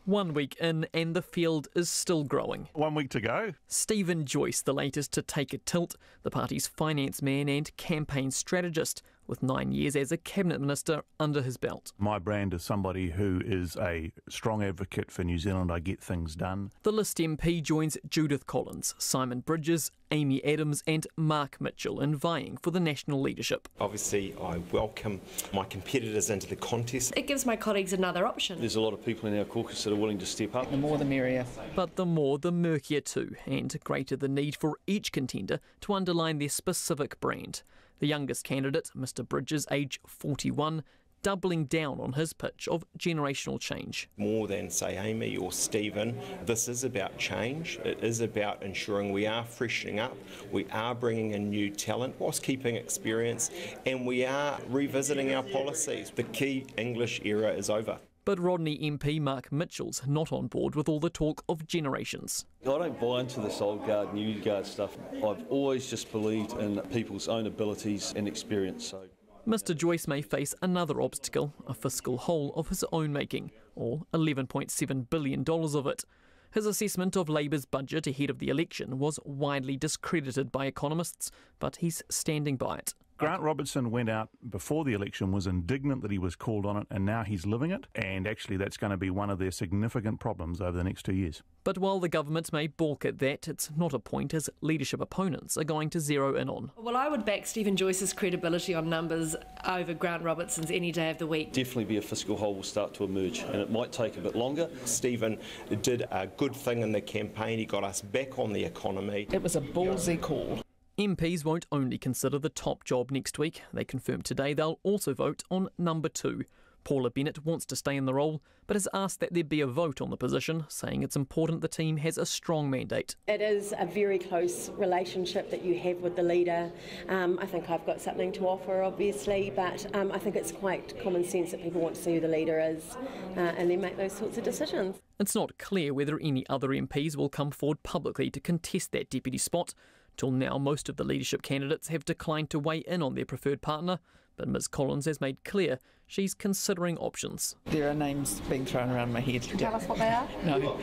1 week in and the field is still growing. 1 week to go. Stephen Joyce, the latest to take a tilt, the party's finance man and campaign strategist, with 9 years as a cabinet minister under his belt. My brand is somebody who is a strong advocate for New Zealand. I get things done. The List MP joins Judith Collins, Simon Bridges, Amy Adams and Mark Mitchell in vying for the national leadership. Obviously, I welcome my competitors into the contest. It gives my colleagues another option. There's a lot of people in our caucus that are willing to step up. The more the merrier. But the more the murkier too, and greater the need for each contender to underline their specific brand. The youngest candidate, Mr Bridges, age 41, doubling down on his pitch of generational change. More than, say, Amy or Stephen, this is about change. It is about ensuring we are freshening up, we are bringing in new talent whilst keeping experience, and we are revisiting our policies. The key English era is over. But Rodney MP Mark Mitchell's not on board with all the talk of generations. I don't buy into this old guard, new guard stuff. I've always just believed in people's own abilities and experience. So, Mr Joyce may face another obstacle, a fiscal hole of his own making, all $11.7 billion of it. His assessment of Labour's budget ahead of the election was widely discredited by economists, but he's standing by it. Grant Robertson went out before the election, was indignant that he was called on it, and now he's living it. And actually that's going to be one of their significant problems over the next 2 years. But while the government may balk at that, it's not a point his leadership opponents are going to zero in on. Well, I would back Stephen Joyce's credibility on numbers over Grant Robertson's any day of the week. Definitely be a fiscal hole will start to emerge, and it might take a bit longer. Stephen did a good thing in the campaign. He got us back on the economy. It was a ballsy call. MPs won't only consider the top job next week. They confirmed today they'll also vote on number 2. Paula Bennett wants to stay in the role, but has asked that there be a vote on the position, saying it's important the team has a strong mandate. It is a very close relationship that you have with the leader. I think I've got something to offer, obviously, but I think it's quite common sense that people want to see who the leader is and then make those sorts of decisions. It's not clear whether any other MPs will come forward publicly to contest that deputy spot. Till now, most of the leadership candidates have declined to weigh in on their preferred partner, but Ms Collins has made clear she's considering options. There are names being thrown around my head. Can you tell us what they are? No.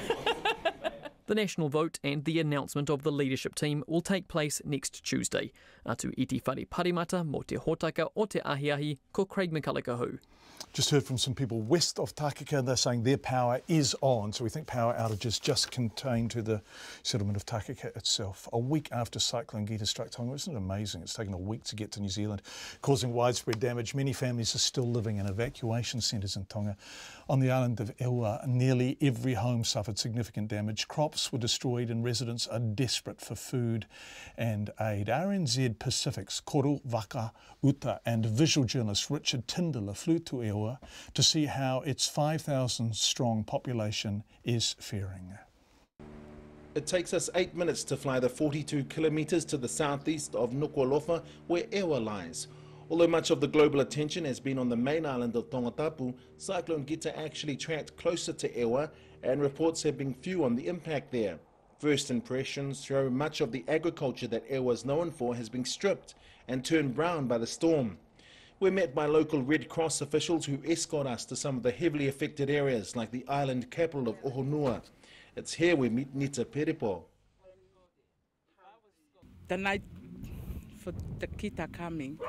The national vote and the announcement of the leadership team will take place next Tuesday. Atu iti whare parimata mo te hōtaka o te ahiahi ko Craig McCulloch. Just heard from some people west of Takaka. They're saying their power is on, so we think power outages just contained to the settlement of Takaka itself. A week after Cyclone Gita struck Tonga, isn't it amazing? It's taken a week to get to New Zealand, causing widespread damage. Many families are still living in evacuation centres in Tonga. On the island of Ewa, nearly every home suffered significant damage. Crops were destroyed and residents are desperate for food and aid. RNZ Pacific's Koro Waka Uta and visual journalist Richard Tindler flew to Ewa to see how its 5,000 strong population is faring. It takes us 8 minutes to fly the 42 kilometres to the southeast of Nuku'alofa, where Ewa lies. Although much of the global attention has been on the main island of Tongatapu, Cyclone Gita actually tracked closer to Ewa, and reports have been few on the impact there. First impressions show much of the agriculture that Ewa is known for has been stripped and turned brown by the storm. We're met by local Red Cross officials who escort us to some of the heavily affected areas like the island capital of Ohonua. It's here we meet Nita Peripo. The night for the Gita coming,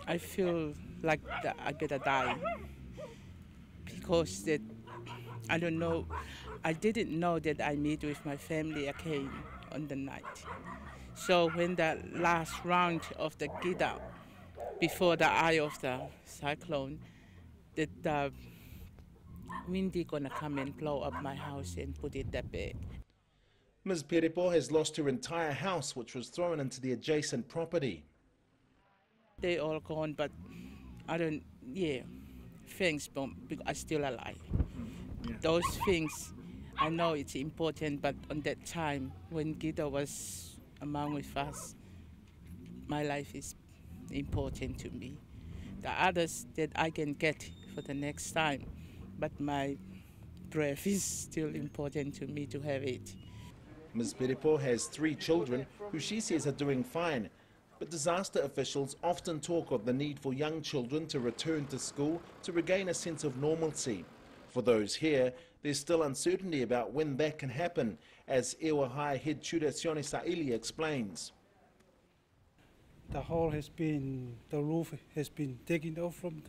I feel like I better die because I don't know, I didn't know that I meet with my family again on the night. So when the last round of the Gita, before the eye of the cyclone, that the windy gonna come and blow up my house and put it to bed. Ms. Peripo has lost her entire house, which was thrown into the adjacent property. They all gone, but I don't, thanks, but I'm still alive. Those things, I know it's important, but on that time, when Gita was among with us, my life is important to me. The others that I can get for the next time, but my breath is still important to me to have it. Ms. Peripo has 3 children who she says are doing fine, but disaster officials often talk of the need for young children to return to school to regain a sense of normalcy. For those here, there's still uncertainty about when that can happen, as Ewa High head tutor Sione Saili explains. The hall has been, the roof has been taken off from,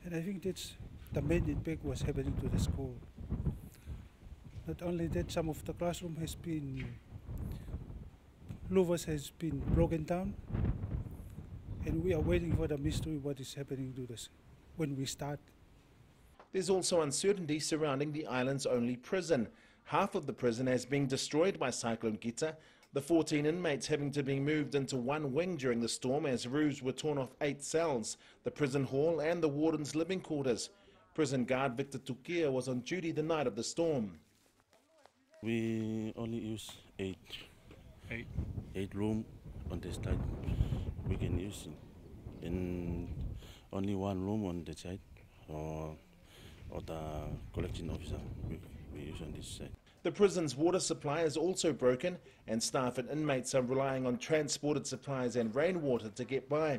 and I think that's the main impact was happening to the school. Not only that, some of the classroom has been, louvers has been broken down, and we are waiting for the mystery what is happening to this when we start. There's also uncertainty surrounding the island's only prison. Half of the prison has been destroyed by Cyclone Gita, the 14 inmates having to be moved into one wing during the storm as roofs were torn off 8 cells, the prison hall and the warden's living quarters. Prison guard Victor Tukia was on duty the night of the storm. We only use 8 rooms on this side. We can use it. And only 1 room on the side, or the collection officer we use on this side. The prison's water supply is also broken, and staff and inmates are relying on transported supplies and rainwater to get by.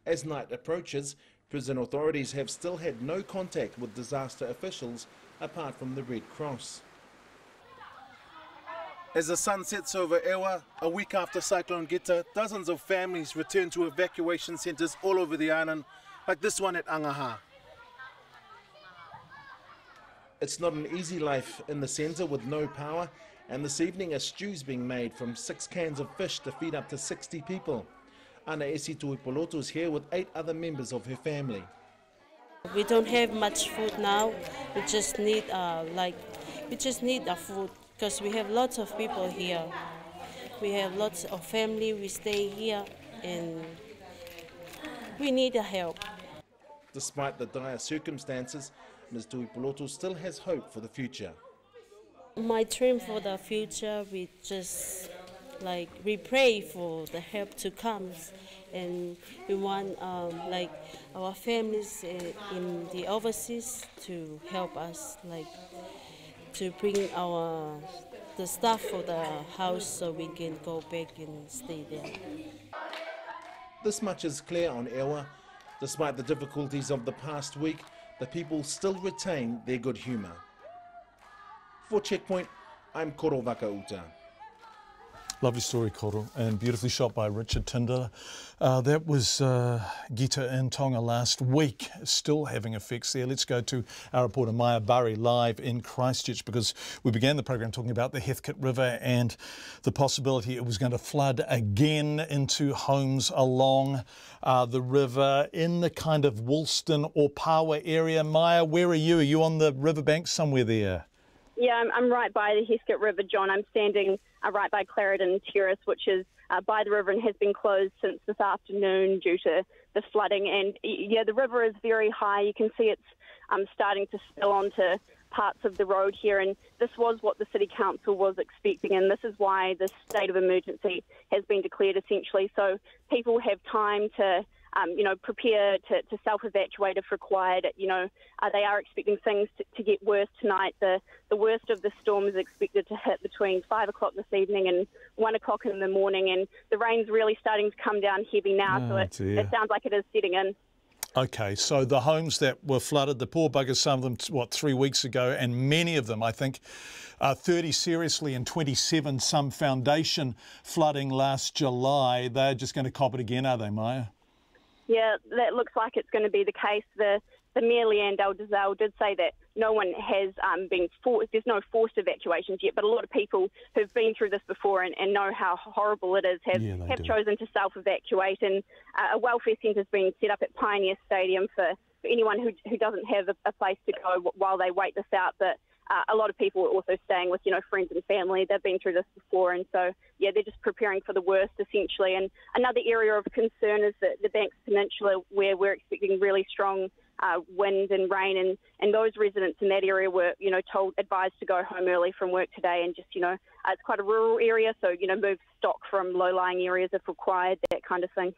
As night approaches, prison authorities have still had no contact with disaster officials apart from the Red Cross. As the sun sets over Ewa, a week after Cyclone Gita, dozens of families return to evacuation centres all over the island, like this one at Angaha. It's not an easy life in the centre with no power, and this evening a stew's being made from 6 cans of fish to feed up to 60 people. Ana Esi Tuipoloto is here with 8 other members of her family. We don't have much food now. We just need food because we have lots of people here. We have lots of family. We stay here, and we need help. Despite the dire circumstances, Ms. Tuipoloto still has hope for the future. My dream for the future, we pray for the help to come, and we want our families in the overseas to help us, to bring the stuff for the house so we can go back and stay there. This much is clear on Ewa. Despite the difficulties of the past week, the people still retain their good humour. For Checkpoint, I'm Koro Vakauta. Lovely story, Koro, and beautifully shot by Richard Tinder. That was Gita in Tonga last week, still having effects there. Let's go to our reporter Maya Burry live in Christchurch, because we began the program talking about the Heathcote River and the possibility it was going to flood again into homes along the river in the kind of Woolston or Pawa area. Maya, where are you? Are you on the riverbank somewhere there? Yeah, I'm right by the Heathcote River, John. I'm standing right by Clarendon Terrace, which is by the river and has been closed since this afternoon due to the flooding. And yeah, the river is very high. You can see it's starting to spill onto parts of the road here, and this was what the City Council was expecting, and this is why the state of emergency has been declared essentially, so people have time to prepare to self-evacuate if required. They are expecting things to get worse tonight. The worst of the storm is expected to hit between 5 o'clock this evening and 1 o'clock in the morning, and the rain's really starting to come down heavy now, so it sounds like it is setting in. Okay, so the homes that were flooded, the poor buggers, some of them, 3 weeks ago, and many of them, I think, 30 seriously and 27, some foundation flooding last July. They're just going to cop it again, are they, Maya? Yeah, that looks like it's going to be the case. The Mayor Leanne Daldezal did say that no one has been forced, there's no forced evacuations yet, but a lot of people who've been through this before and know how horrible it is have chosen to self-evacuate, and a welfare centre's been set up at Pioneer Stadium for anyone who doesn't have a place to go while they wait this out, but a lot of people are also staying with, friends and family. They've been through this before, and so, yeah, they're just preparing for the worst, essentially. And another area of concern is the Banks Peninsula, where we're expecting really strong wind and rain, and those residents in that area were, advised to go home early from work today, and just, it's quite a rural area, so, move stock from low-lying areas if required, that kind of thing.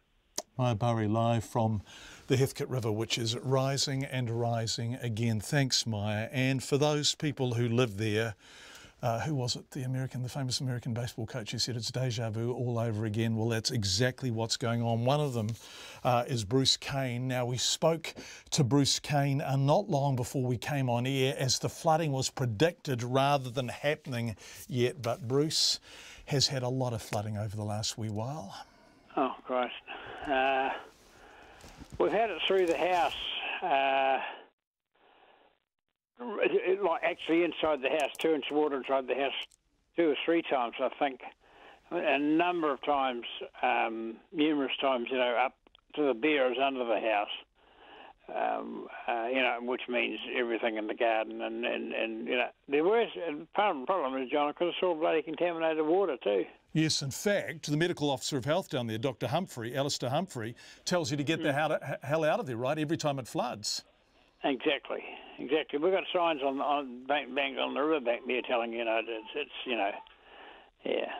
Maya Burry live from the Heathcote River, which is rising and rising again. Thanks, Maya. And for those people who live there, who was it? The famous American baseball coach who said it's deja vu all over again. Well, that's exactly what's going on. One of them is Bruce Kane. Now, we spoke to Bruce Kane not long before we came on air, as the flooding was predicted rather than happening yet. But Bruce has had a lot of flooding over the last wee while. Oh, Christ. We've had it through the house, like actually inside the house, 2 inches of water inside the house 2 or 3 times, I think. A number of times, numerous times, up to the bearers under the house, which means everything in the garden. And the worst part of the problem is, John, because it's all bloody contaminated water too. Yes, in fact, the medical officer of health down there, Dr. Alistair Humphrey, tells you to get the hell out of there, right, every time it floods. Exactly. We've got signs on the riverbank there telling it's yeah.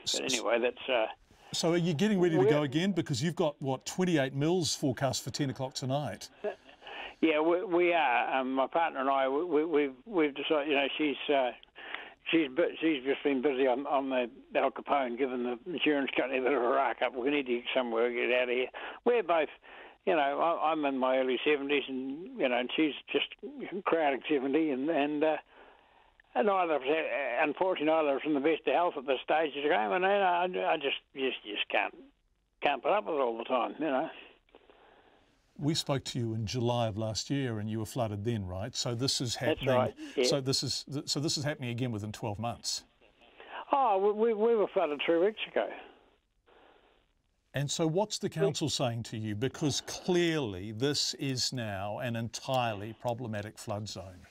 But anyway, that's. So are you getting ready to go again? Because you've got 28 mils forecast for 10 o'clock tonight. Yeah, we are. My partner and I, we've decided. She's just been busy on the Al Capone, giving the insurance company a bit of a rack up. We need to get somewhere, get out of here. We're both, I'm in my early 70s, and she's just crowding 70, and neither of us, unfortunately, neither of us in the best of health at this stage of the game, and I just can't put up with it all the time, We spoke to you in July of last year, and you were flooded then, right? So this is happening. That's right. Yeah. So this is happening again within 12 months. Oh, we were flooded 3 weeks ago. And so what's the council saying to you? Because clearly this is now an entirely problematic flood zone.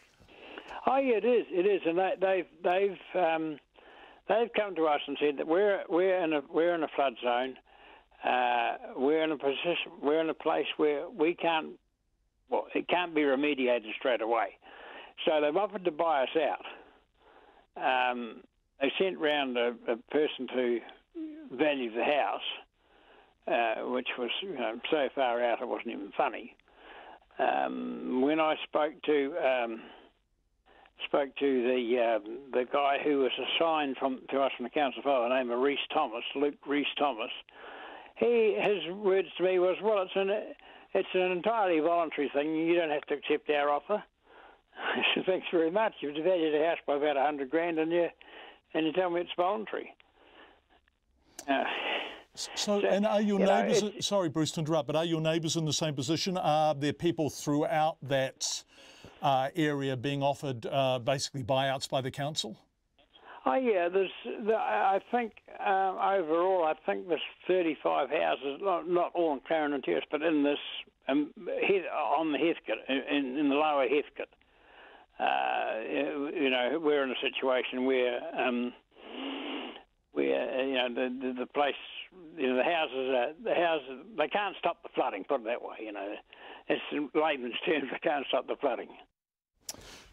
Oh yeah, it is, and they've come to us and said that we're in a flood zone. We're in a place where it can't be remediated straight away. So they've offered to buy us out. They sent round a person to value the house, which was so far out it wasn't even funny. When I spoke to the guy who was assigned to us from the council by the name of Luke Reese Thomas. His words to me was, well, it's an entirely voluntary thing. You don't have to accept our offer. I said, thanks very much. You've devalued a house by about $100,000 and you tell me it's voluntary. And are your neighbours, sorry Bruce to interrupt, but are your neighbours in the same position? Are there people throughout that area being offered basically buyouts by the council? Oh yeah, I think overall, I think there's 35 houses, not all in Clarendon Terrace, but in this on the Heathcote, in the lower Heathcote. We're in a situation where the place, the houses, they can't stop the flooding. Put it that way, It's in layman's terms, they can't stop the flooding.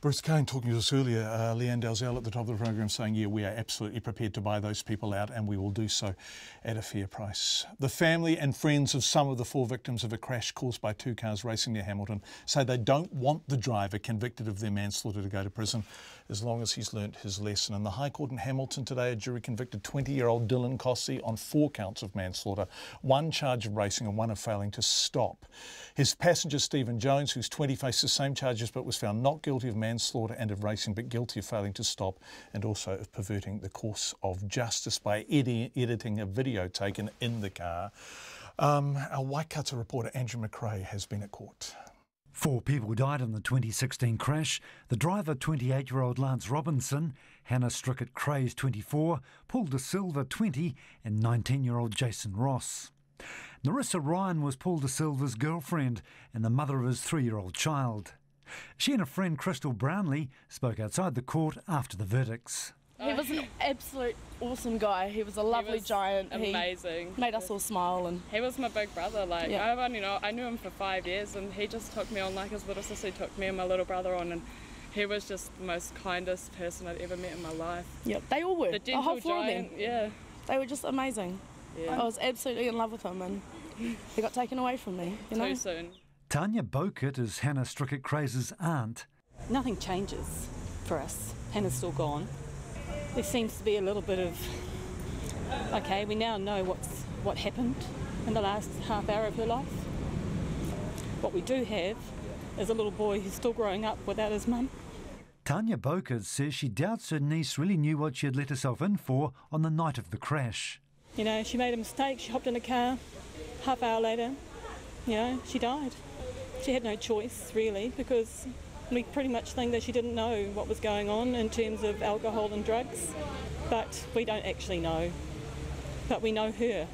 Bruce Kane talking to us earlier, Leanne Dalzell at the top of the program saying, yeah, we are absolutely prepared to buy those people out and we will do so at a fair price. The family and friends of some of the 4 victims of a crash caused by 2 cars racing near Hamilton say they don't want the driver convicted of their manslaughter to go to prison as long as he's learnt his lesson. In the High Court in Hamilton today, a jury convicted 20-year-old Dylan Cossey on 4 counts of manslaughter, 1 charge of racing and 1 of failing to stop. His passenger Stephen Jones, who's 20, faced the same charges but was found not guilty of manslaughter and of racing but guilty of failing to stop and also of perverting the course of justice by editing a video taken in the car. Our Waikato reporter Andrew McRae has been at court. 4 people died in the 2016 crash. The driver, 28-year-old Lance Robinson, Hannah Strickett-Craze, 24, Paul De Silva, 20, and 19-year-old Jason Ross. Narissa Ryan was Paul De Silva's girlfriend and the mother of his 3-year-old child. She and a friend, Crystal Brownlee, spoke outside the court after the verdicts. He was an absolute awesome guy. He was a lovely giant. Amazing. He made us all smile. And he was my big brother. I knew him for 5 years, and he just took me on like his little sister took me and my little brother on, and he was just the most kindest person I'd ever met in my life. Yep, they all were. The whole 4 of them. Yeah. They were just amazing. Yeah. I was absolutely in love with him, and he got taken away from me. Too soon. Tanya Bokert is Hannah Strickett-Craze's aunt. Nothing changes for us. Hannah's still gone. There seems to be a little bit of, okay, we now know what happened in the last half hour of her life. What we do have is a little boy who's still growing up without his mum. Tanya Bokert says she doubts her niece really knew what she had let herself in for on the night of the crash. She made a mistake, she hopped in a car, half hour later, she died. She had no choice, really, because we pretty much think that she didn't know what was going on in terms of alcohol and drugs, but we don't actually know. But we know her,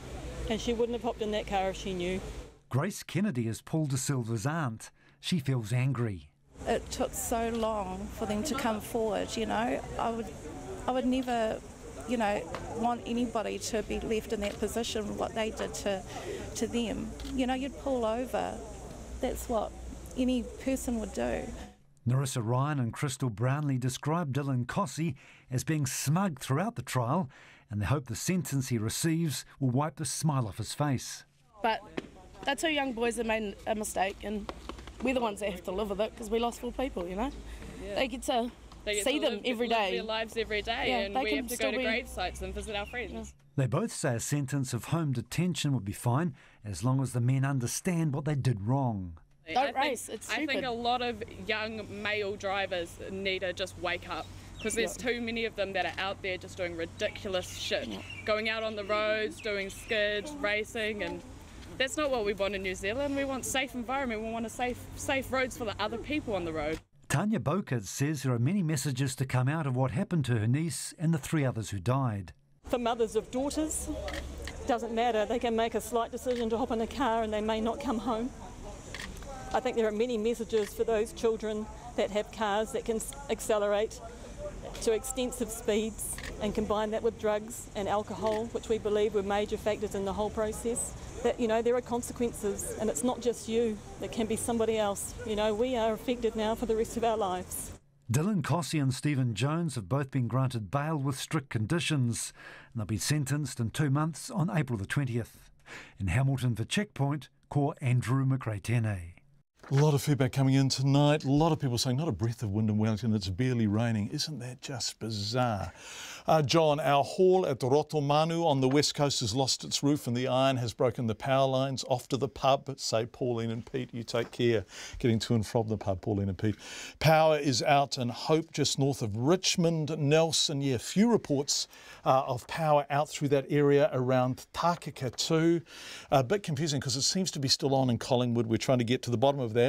and she wouldn't have hopped in that car if she knew. Grace Kennedy is Paul De Silva's aunt. She feels angry. It took so long for them to come forward, I would never, want anybody to be left in that position, what they did to them. You'd pull over. That's what any person would do. Narissa Ryan and Crystal Brownlee described Dylan Cossey as being smug throughout the trial, and they hope the sentence he receives will wipe the smile off his face. But they're 2 young boys that made a mistake, and we're the ones that have to live with it because we lost 4 people, Yeah. They get to see them every day. Live their lives every day, and we have to go to grave sites and visit our friends. Yeah. They both say a sentence of home detention would be fine as long as the men understand what they did wrong. Don't race, it's stupid. I think a lot of young male drivers need to just wake up, because there's too many of them that are out there just doing ridiculous shit, going out on the roads, doing skids, racing, and that's not what we want in New Zealand. We want safe environment, we want safe roads for the other people on the road. Tanya Bokert says there are many messages to come out of what happened to her niece and the 3 others who died. For mothers of daughters, doesn't matter. They can make a slight decision to hop in a car and they may not come home. I think there are many messages for those children that have cars that can accelerate to extensive speeds and combine that with drugs and alcohol, which we believe were major factors in the whole process. That, there are consequences, and it's not just you, it can be somebody else. We are affected now for the rest of our lives. Dylan Cossey and Stephen Jones have both been granted bail with strict conditions, and they'll be sentenced in 2 months on April the 20th. In Hamilton for Checkpoint, Ko Andrew McRae-Tene. A lot of feedback coming in tonight. A lot of people saying not a breath of wind in Wellington, it's barely raining. Isn't that just bizarre? John, our hall at Rotomanu on the west coast has lost its roof and the iron has broken the power lines. Off to the pub, say Pauline and Pete. You take care getting to and from the pub, Pauline and Pete. Power is out in Hope, just north of Richmond. Nelson, yeah, few reports of power out through that area around Takaka too. A bit confusing because it seems to be still on in Collingwood. We're trying to get to the bottom of that.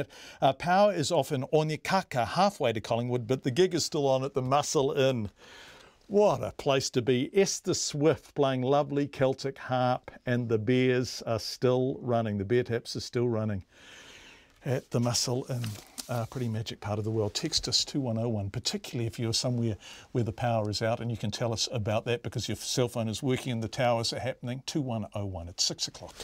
Power is off in Onyekaka, halfway to Collingwood, but the gig is still on at the Muscle Inn. What a place to be. Esther Swift playing lovely Celtic harp, and the beers are still running. The beer taps are still running at the Muscle Inn. Pretty magic part of the world. Text us 2101, particularly if you're somewhere where the power is out, and you can tell us about that because your cell phone is working and the towers are happening. 2101 at 6 o'clock.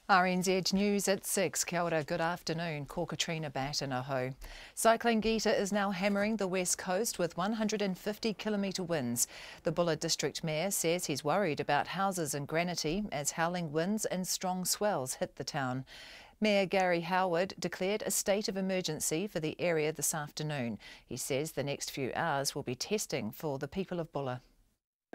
RNZ News at 6. Kia ora, good afternoon. Ko Katrina bat in Oho. Cyclone Gita is now hammering the west coast with 150-kilometre winds. The Bulla District Mayor says he's worried about houses in Granity as howling winds and strong swells hit the town. Mayor Gary Howard declared a state of emergency for the area this afternoon. He says the next few hours will be testing for the people of Bulla.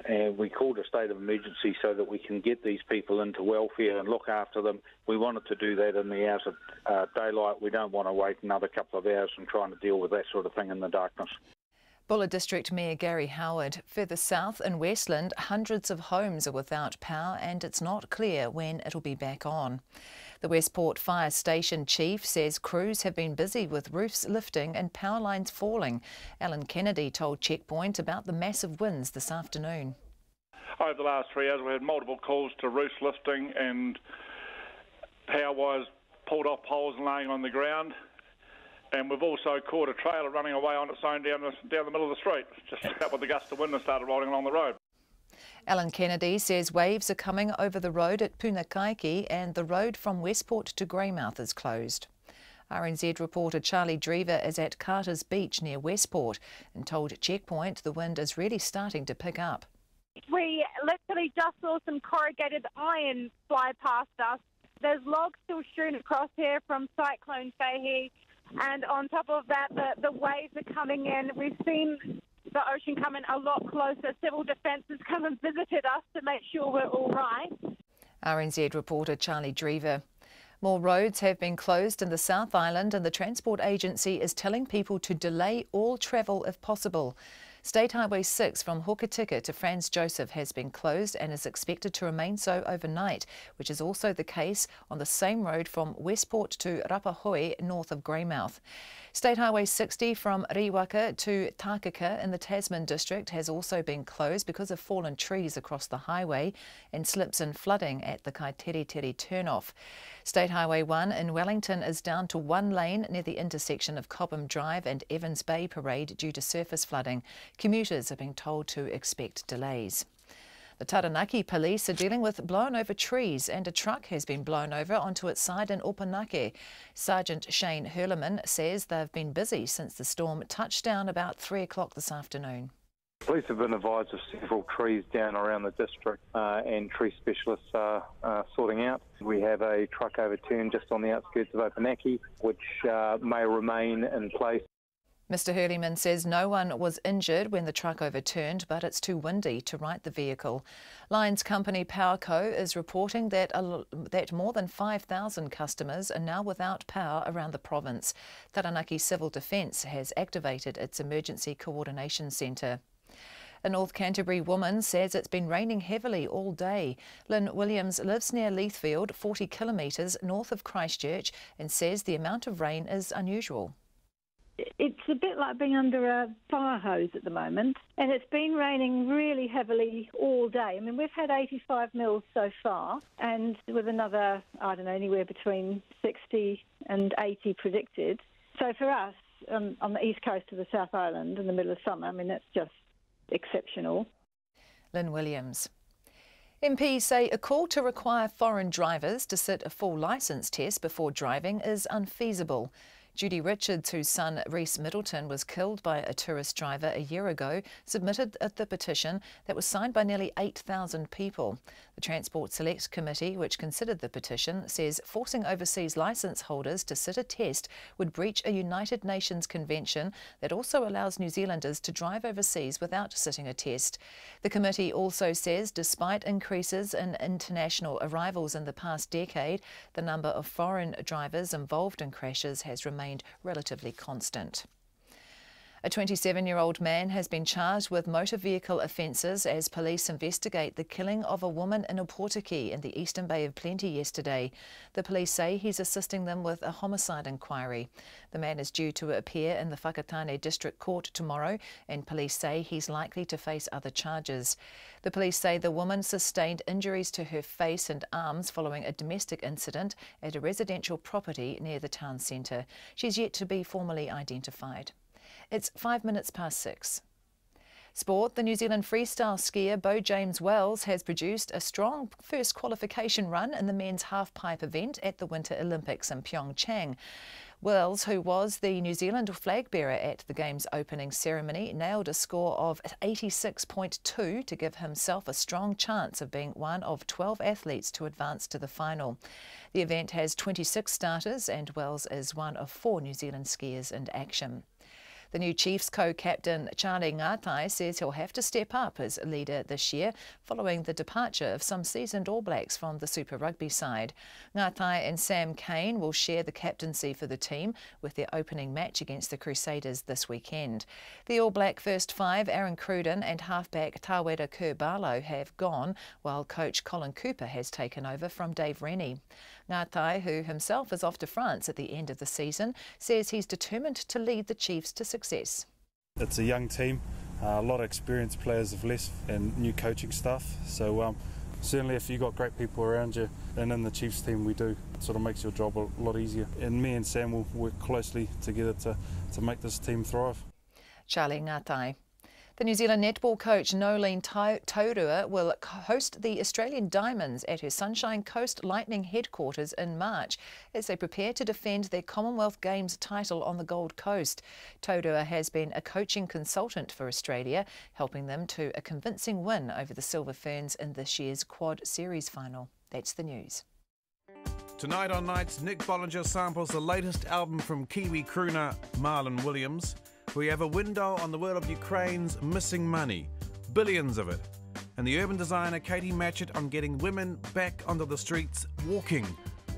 And we called a state of emergency so that we can get these people into welfare and look after them. We wanted to do that in the hours of daylight. We don't want to wait another couple of hours and trying to deal with that sort of thing in the darkness. Bulla District Mayor Gary Howard. Further south in Westland, hundreds of homes are without power and it's not clear when it'll be back on. The Westport Fire Station Chief says crews have been busy with roofs lifting and power lines falling. Alan Kennedy told Checkpoint about the massive winds this afternoon. Over the last 3 hours we had multiple calls to roofs lifting and power wires pulled off poles and laying on the ground. And we've also caught a trailer running away on its own down the middle of the street, just out with the gust of wind and started rolling along the road. Alan Kennedy says waves are coming over the road at Punakaiki and the road from Westport to Greymouth is closed. RNZ reporter Charlie Drever is at Carter's Beach near Westport and told Checkpoint the wind is really starting to pick up. We literally just saw some corrugated iron fly past us. There's logs still strewn across here from Cyclone Gita, and on top of that the waves are coming in. We've seen the ocean come in a lot closer. Civil Defence has come and visited us to make sure we're all right. RNZ reporter Charlie Drever. More roads have been closed in the South Island and the Transport Agency is telling people to delay all travel if possible. State Highway 6 from Hokitika to Franz Joseph has been closed and is expected to remain so overnight, which is also the case on the same road from Westport to Rapahoi north of Greymouth. State Highway 60 from Riwaka to Takaka in the Tasman district has also been closed because of fallen trees across the highway and slips and flooding at the Kaiteriteri turnoff. State Highway 1 in Wellington is down to one lane near the intersection of Cobham Drive and Evans Bay Parade due to surface flooding. Commuters are being told to expect delays. The Taranaki police are dealing with blown over trees and a truck has been blown over onto its side in Opanake. Sergeant Shane Hurleman says they've been busy since the storm touched down about 3 o'clock this afternoon. Police have been advised of several trees down around the district and tree specialists are sorting out. We have a truck overturned just on the outskirts of Opanake, which may remain in place. Mr Hurleyman says no one was injured when the truck overturned, but it's too windy to right the vehicle. Lions company Powerco is reporting that more than 5,000 customers are now without power around the province. Taranaki Civil Defence has activated its Emergency Coordination Centre. A North Canterbury woman says it's been raining heavily all day. Lynn Williams lives near Leithfield, 40 kilometres north of Christchurch, and says the amount of rain is unusual. It's a bit like being under a fire hose at the moment, and it's been raining really heavily all day. I mean, we've had 85 mils so far, and with another, I don't know, anywhere between 60 and 80 predicted. So for us, on the east coast of the South Island in the middle of summer, I mean, that's just exceptional. Lynn Williams. MPs say a call to require foreign drivers to sit a full licence test before driving is unfeasible. Judy Richards, whose son Reese Middleton was killed by a tourist driver a year ago, submitted the petition that was signed by nearly 8,000 people. The Transport Select Committee, which considered the petition, says forcing overseas licence holders to sit a test would breach a United Nations convention that also allows New Zealanders to drive overseas without sitting a test. The committee also says despite increases in international arrivals in the past decade, the number of foreign drivers involved in crashes has remained relatively constant. A 27-year-old man has been charged with motor vehicle offences as police investigate the killing of a woman in Waitekere in the Eastern Bay of Plenty yesterday. The police say he's assisting them with a homicide inquiry. The man is due to appear in the Whakatane District Court tomorrow, and police say he's likely to face other charges. The police say the woman sustained injuries to her face and arms following a domestic incident at a residential property near the town centre. She's yet to be formally identified. It's 6:05. Sport. The New Zealand freestyle skier Beau James Wells has produced a strong first qualification run in the men's half-pipe event at the Winter Olympics in Pyeongchang. Wells, who was the New Zealand flag bearer at the Games opening ceremony, nailed a score of 86.2 to give himself a strong chance of being one of 12 athletes to advance to the final. The event has 26 starters and Wells is one of 4 New Zealand skiers in action. The new Chiefs co-captain Charlie Ngatai says he'll have to step up as leader this year following the departure of some seasoned All Blacks from the Super Rugby side. Ngatai and Sam Cane will share the captaincy for the team with their opening match against the Crusaders this weekend. The All Black first 5, Aaron Cruden and halfback Tawera Kerr-Barlow have gone, while coach Colin Cooper has taken over from Dave Rennie. Ngatai, who himself is off to France at the end of the season, says he's determined to lead the Chiefs to success. It's a young team, a lot of experienced players have left and new coaching staff, so certainly if you've got great people around you, and in the Chiefs team we do, it sort of makes your job a lot easier. And me and Sam will work closely together to make this team thrive. Charlie Ngatai. The New Zealand netball coach Nolene Taurua will host the Australian Diamonds at her Sunshine Coast Lightning headquarters in March as they prepare to defend their Commonwealth Games title on the Gold Coast. Taurua has been a coaching consultant for Australia, helping them to a convincing win over the Silver Ferns in this year's Quad Series final. That's the news. Tonight on Nights, Nick Bollinger samples the latest album from Kiwi crooner Marlon Williams. We have a window on the world of Ukraine's missing money, billions of it, and the urban designer Katie Matchett on getting women back onto the streets walking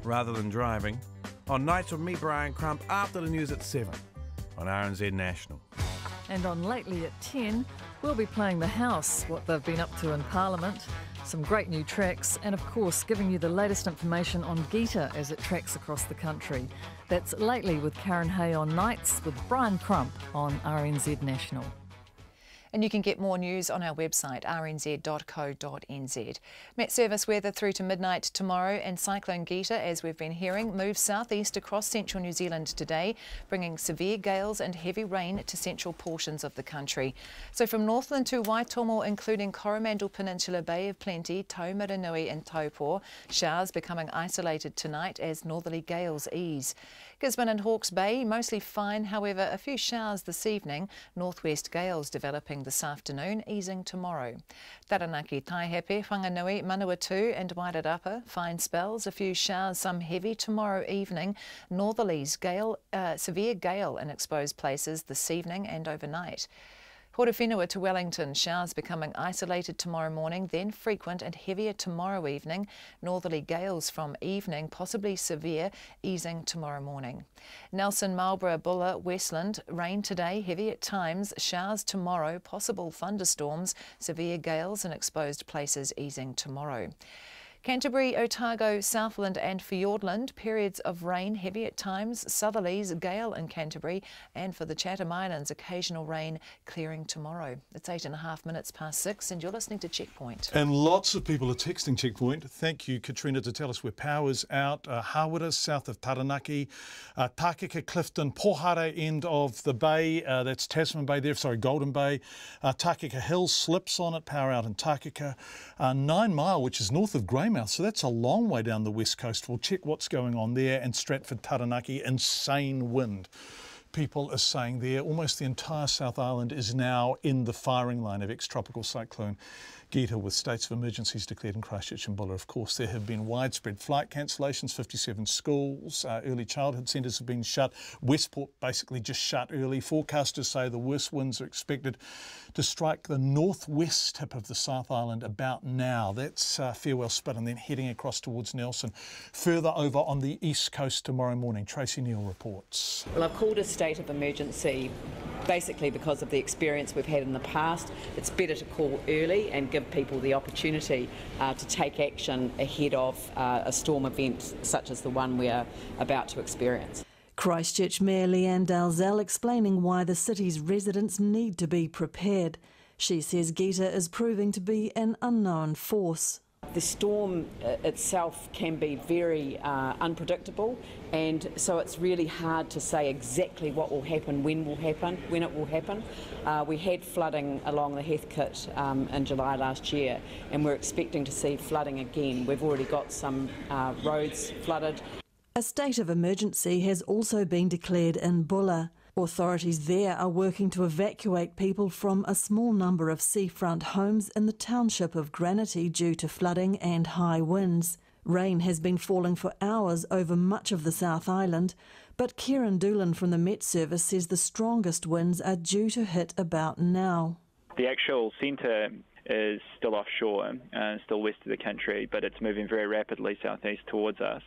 rather than driving. On Nights with me, Brian Crump, after the news at 7 on RNZ National. And on Lately at 10, we'll be playing The House, what they've been up to in Parliament, some great new tracks, and of course giving you the latest information on Gita as it tracks across the country. That's Lately with Karen Hay on Nights with Brian Crump on RNZ National. And you can get more news on our website, rnz.co.nz. MetService weather through to midnight tomorrow, and Cyclone Gita, as we've been hearing, moves southeast across central New Zealand today, bringing severe gales and heavy rain to central portions of the country. So from Northland to Waitomo, including Coromandel Peninsula, Bay of Plenty, Taumaranui and Taupo, showers becoming isolated tonight as northerly gales ease. Gisborne and Hawke's Bay, mostly fine, however, a few showers this evening, northwest gales developing this afternoon, easing tomorrow. Taranaki, Taihape, Whanganui, Manawatu and Wairarapa, fine spells, a few showers, some heavy tomorrow evening, northerlies, severe gale in exposed places this evening and overnight. Horowhenua to Wellington, showers becoming isolated tomorrow morning, then frequent and heavier tomorrow evening. Northerly gales from evening, possibly severe, easing tomorrow morning. Nelson, Marlborough, Buller, Westland, rain today, heavy at times, showers tomorrow, possible thunderstorms, severe gales in exposed places easing tomorrow. Canterbury, Otago, Southland and Fiordland, periods of rain, heavy at times, southerlies, gale in Canterbury, and for the Chatham Islands, occasional rain clearing tomorrow. It's 6:08 and you're listening to Checkpoint. And lots of people are texting Checkpoint. Thank you, Katrina, to tell us where power's out. Hawera, south of Taranaki, Takika, Clifton, Pohara end of the bay, that's Tasman Bay there, sorry, Golden Bay. Takika Hill slips on it, power out in Takika. 9 Mile, which is north of Graham Greymouth, so that's a long way down the west coast. We'll check what's going on there. And Stratford, Taranaki, insane wind. People are saying there almost the entire South Island is now in the firing line of ex-tropical cyclone Gita, with states of emergencies declared in Christchurch and Buller. Of course, there have been widespread flight cancellations, 57 schools, early childhood centres have been shut. Westport basically just shut early. Forecasters say the worst winds are expected to strike the northwest tip of the South Island about now. That's Farewell Spit, and then heading across towards Nelson. Further over on the east coast tomorrow morning. Tracy Neal reports. Well, I've called a state of emergency basically because of the experience we've had in the past. It's better to call early and give people the opportunity to take action ahead of a storm event such as the one we're about to experience. Christchurch Mayor Leanne Dalzell explaining why the city's residents need to be prepared. She says Gita is proving to be an unknown force. The storm itself can be very unpredictable, and so it's really hard to say exactly what will happen, when it will happen. We had flooding along the Heathcote in July last year, and we're expecting to see flooding again. We've already got some roads flooded. A state of emergency has also been declared in Buller. Authorities there are working to evacuate people from a small number of seafront homes in the township of Granity due to flooding and high winds. Rain has been falling for hours over much of the South Island, but Kieran Doolan from the MetService says the strongest winds are due to hit about now. The actual centre is still offshore, still west of the country, but it's moving very rapidly southeast towards us.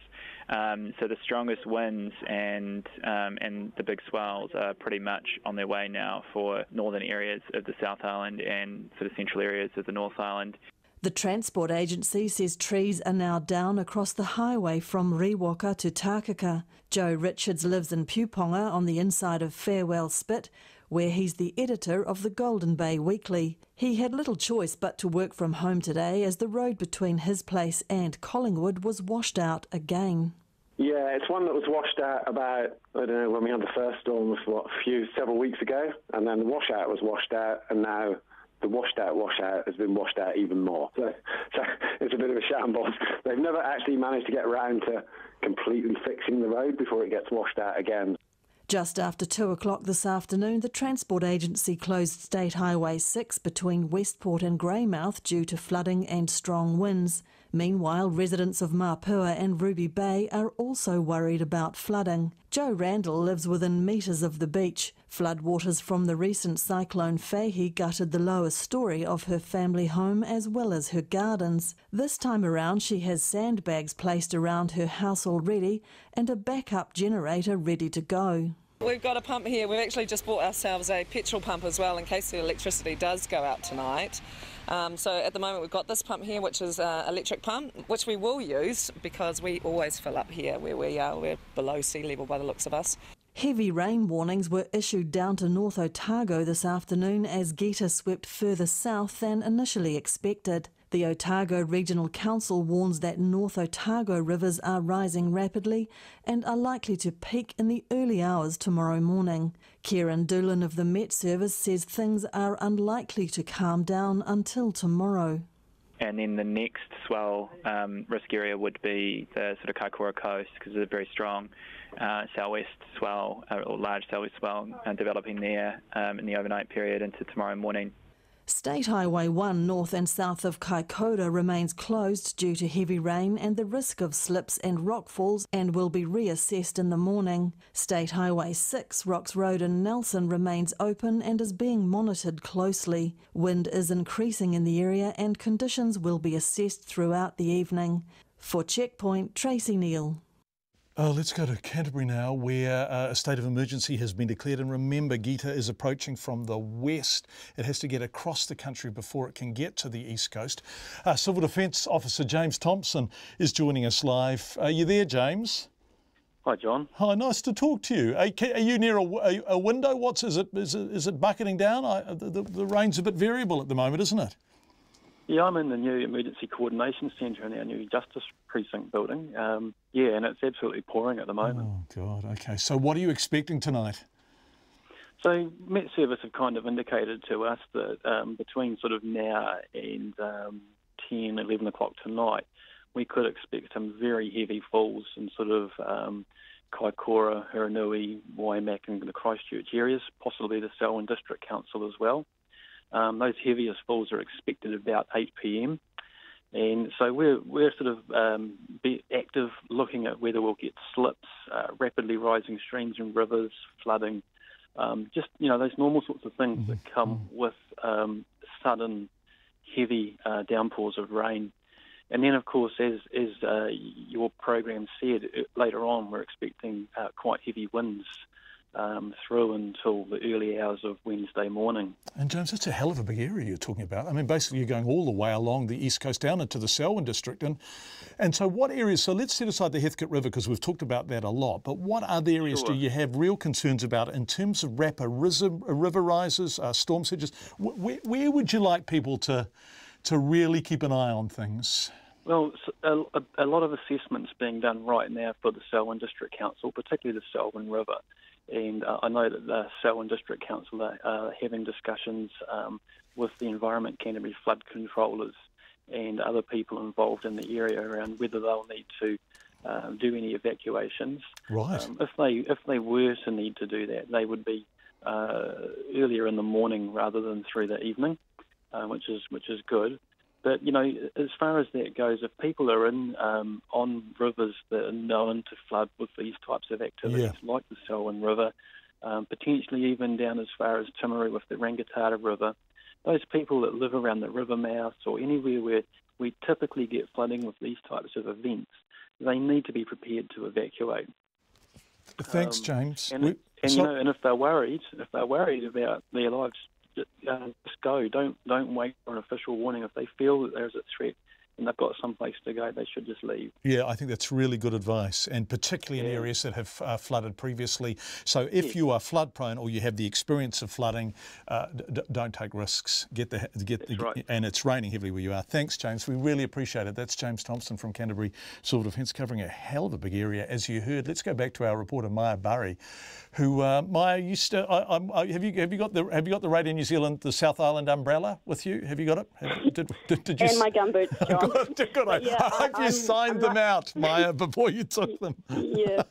So the strongest winds and the big swells are pretty much on their way now for northern areas of the South Island and for the central areas of the North Island. The Transport Agency says trees are now down across the highway from Riwaka to Takaka. Joe Richards lives in Puponga on the inside of Farewell Spit, where he's the editor of the Golden Bay Weekly. He had little choice but to work from home today as the road between his place and Collingwood was washed out again. Yeah, it's one that was washed out about, I don't know, when we had the first storm several weeks ago, and then the washout was washed out, and now the washout has been washed out even more. So it's a bit of a shambles. They've never actually managed to get around to completely fixing the road before it gets washed out again. Just after 2 o'clock this afternoon, the Transport Agency closed State Highway 6 between Westport and Greymouth due to flooding and strong winds. Meanwhile, residents of Mapua and Ruby Bay are also worried about flooding. Joe Randall lives within metres of the beach. Floodwaters from the recent Cyclone Gita gutted the lower story of her family home as well as her gardens. This time around, she has sandbags placed around her house already and a backup generator ready to go. We've got a pump here. We've actually just bought ourselves a petrol pump as well in case the electricity does go out tonight. So at the moment we've got this pump here, which is an electric pump, which we will use because we always fill up here where we are. We're below sea level by the looks of us. Heavy rain warnings were issued down to North Otago this afternoon as Gita swept further south than initially expected. The Otago Regional Council warns that North Otago rivers are rising rapidly and are likely to peak in the early hours tomorrow morning. Kieran Doolan of the MetService says things are unlikely to calm down until tomorrow. And then the next swell risk area would be the sort of Kaikoura coast, because there's a very strong southwest swell, or large southwest swell developing there in the overnight period into tomorrow morning. State Highway 1 north and south of Kaikoura remains closed due to heavy rain and the risk of slips and rockfalls and will be reassessed in the morning. State Highway 6 Rocks Road in Nelson remains open and is being monitored closely. Wind is increasing in the area and conditions will be assessed throughout the evening. For Checkpoint, Tracy Neal. Let's go to Canterbury now, where a state of emergency has been declared. And remember, Gita is approaching from the west. It has to get across the country before it can get to the east coast. Civil Defence Officer James Thompson is joining us live. Are you there, James? Hi, John. Hi, nice to talk to you. Are you near a window? Is it bucketing down? The rain's a bit variable at the moment, isn't it? Yeah, I'm in the new Emergency Coordination Centre in our new Justice Precinct building. And it's absolutely pouring at the moment. Oh, God, OK. So what are you expecting tonight? So MetService have kind of indicated to us that between sort of now and 10, 11 o'clock tonight, we could expect some very heavy falls in sort of Kaikoura, Hiranui, Waimak and the Christchurch areas, possibly the Selwyn District Council as well. Those heaviest falls are expected about 8 p.m. And so we're sort of be active looking at whether we'll get slips, rapidly rising streams and rivers, flooding, just, those normal sorts of things that come with sudden heavy downpours of rain. And then, of course, as your program said, later on we're expecting quite heavy winds through until the early hours of Wednesday morning. And James, that's a hell of a big area you're talking about. I mean, basically you're going all the way along the east coast down into the Selwyn district. And so what areas, so let's set aside the Heathcote River because we've talked about that a lot, but what other areas do you have real concerns about in terms of rapid river rises, storm surges? Where would you like people to really keep an eye on things? Well, a lot of assessments being done right now for the Selwyn District Council, particularly the Selwyn River. And I know that the Selwyn District Council are having discussions with the Environment Canterbury flood controllers and other people involved in the area around whether they'll need to do any evacuations. Right. If they were to need to do that, they would be earlier in the morning rather than through the evening, which is good. But, as far as that goes, if people are in on rivers that are known to flood with these types of activities, like the Selwyn River, potentially even down as far as Timaru with the Rangitata River, those people that live around the river mouths or anywhere where we typically get flooding with these types of events, they need to be prepared to evacuate. Thanks, James. And if they're worried about their lives, just go. Don't wait for an official warning. If they feel that there's a threat and they've got some place to go, they should just leave. Yeah, I think that's really good advice, and particularly in areas that have flooded previously. So if you are flood prone or you have the experience of flooding, don't take risks. Right. And it's raining heavily where you are. Thanks, James. We really appreciate it. That's James Thompson from Canterbury Civil Defence, covering a hell of a big area, as you heard. Let's go back to our reporter Maya Burry, who Maya used to. Have you got the Radio New Zealand, the South Island umbrella with you? Have you got it? Did you? And my gumboots, John. Good. I hope you signed them out, Maya, before you took them. Yeah.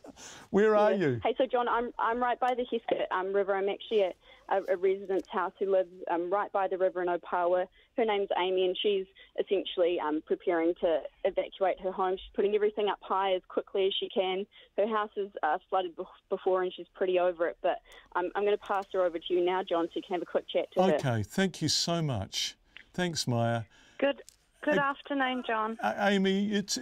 Where are you? Hey, so John, I'm right by the Heathcote River. I'm actually at a resident's house who lives right by the river in Opawa. Her name's Amy, and she's essentially preparing to evacuate her home. She's putting everything up high as quickly as she can. Her house is flooded before, and she's pretty over it. But I'm going to pass her over to you now, John, so you can have a quick chat to her. Okay, thank you so much. Thanks, Maya. Good afternoon, John. Amy, it's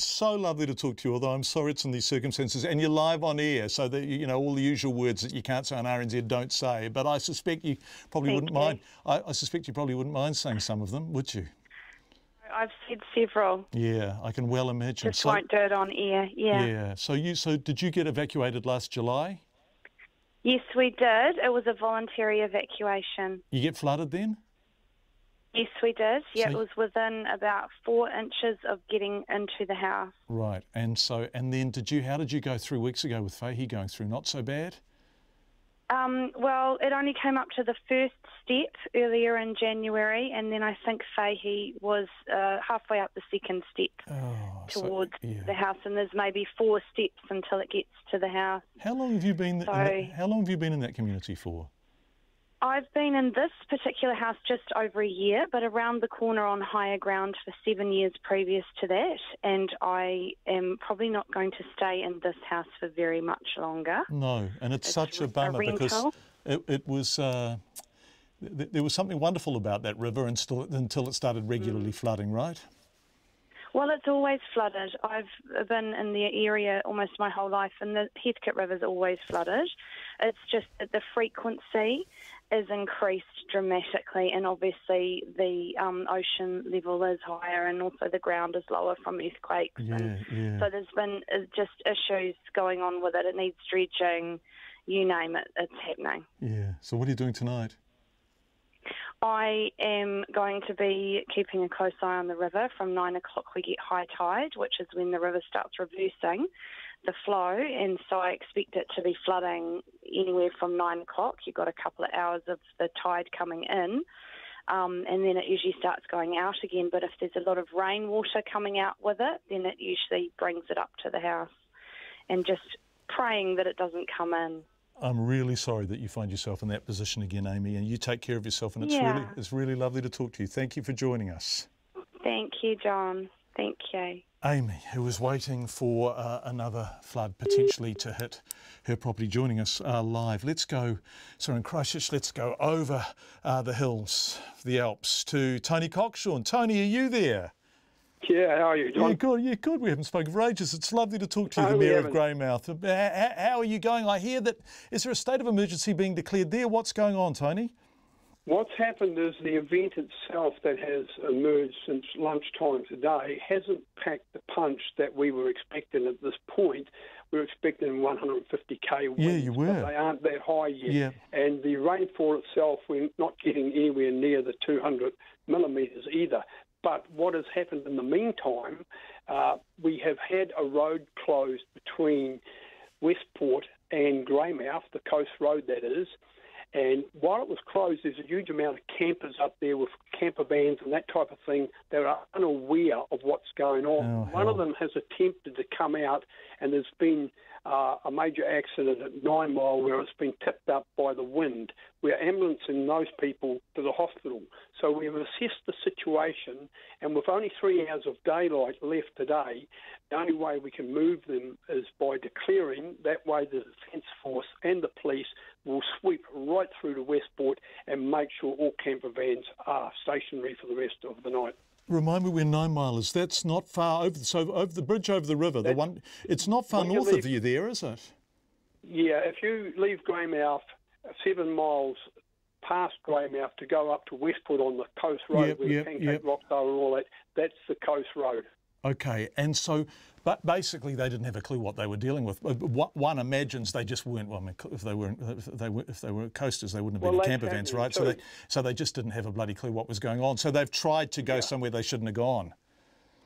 so lovely to talk to you, although I'm sorry it's in these circumstances. And you're live on air, so that, all the usual words that you can't say on RNZ don't say. But I suspect you probably wouldn't mind. I suspect you probably wouldn't mind saying some of them, would you? I've said several. Yeah, I can well imagine. Just won't do it on air, yeah. Yeah, so did you get evacuated last July? Yes, we did. It was a voluntary evacuation. You get flooded then? Yes, we did. Yeah, it was within about 4 inches of getting into the house. Right, and then how did you go through weeks ago with Fahey going through? Not so bad? Well, it only came up to the first step earlier in January, and then I think Fahey was halfway up the second step towards the house, and there's maybe 4 steps until it gets to the house. How long have you been? How long have you been in that community for? I've been in this particular house just over a year, but around the corner on higher ground for 7 years previous to that, and I am probably not going to stay in this house for very much longer. No, and it's such a bummer because it was there was something wonderful about that river until it started regularly flooding, right? Well, it's always flooded. I've been in the area almost my whole life, and the Heathcote River's always flooded. It's just that the frequency is increased dramatically, and obviously the ocean level is higher, and also the ground is lower from earthquakes. So there's been just issues going on with it. It needs dredging, you name it, it's happening. Yeah. So what are you doing tonight? I am going to be keeping a close eye on the river. From 9 o'clock we get high tide, which is when the river starts reversing the flow, and so I expect it to be flooding anywhere from 9 o'clock. You've got a couple of hours of the tide coming in. and then it usually starts going out again. But if there's a lot of rainwater coming out with it, then it usually brings it up to the house, and just praying that it doesn't come in. I'm really sorry that you find yourself in that position again, Amy, and you take care of yourself, and it's really lovely to talk to you. Thank you for joining us. Thank you, John. Thank you. Amy, who was waiting for another flood potentially to hit her property, joining us live. Let's go, in Christchurch, let's go over the hills, the Alps, to Tony Cockshawn. Tony, are you there? Yeah, how are you, John? Yeah, good. We haven't spoken for ages. It's lovely to talk to you, the Mayor of Greymouth. How are you going? I hear that, is there a state of emergency being declared there? What's going on, Tony? What's happened is the event itself that has emerged since lunchtime today hasn't packed the punch that we were expecting at this point. We were expecting 150k winds. Yeah, you were. But they aren't that high yet. Yeah. And the rainfall itself, we're not getting anywhere near the 200 millimetres either. But what has happened in the meantime, we have had a road closed between Westport and Greymouth, the coast road that is. And while it was closed, there's a huge amount of campers up there with camper vans and that type of thing that are unaware of what's going on. One of them has attempted to come out, and there's been a major accident at 9 Mile where it's been tipped up by the wind. We're ambulancing those people to the hospital. So we've assessed the situation, and with only 3 hours of daylight left today, the only way we can move them is by declaring. That way the Defence Force and the police will sweep right through to Westport and make sure all camper vans are stationary for the rest of the night. Remind me where 9 Mile is. That's not far over. So over the bridge over the river. It's not far north of you there, is it? Yeah, if you leave Greymouth 7 miles past Greymouth to go up to Westport on the coast road where the Pancake Rocks are and all that, that's the coast road. Okay, and so, but basically they didn't have a clue what they were dealing with. One imagines they just weren't. Well, I mean, if they were coasters, they wouldn't have been in camper vans, right? So they just didn't have a bloody clue what was going on. So they've tried to go somewhere they shouldn't have gone.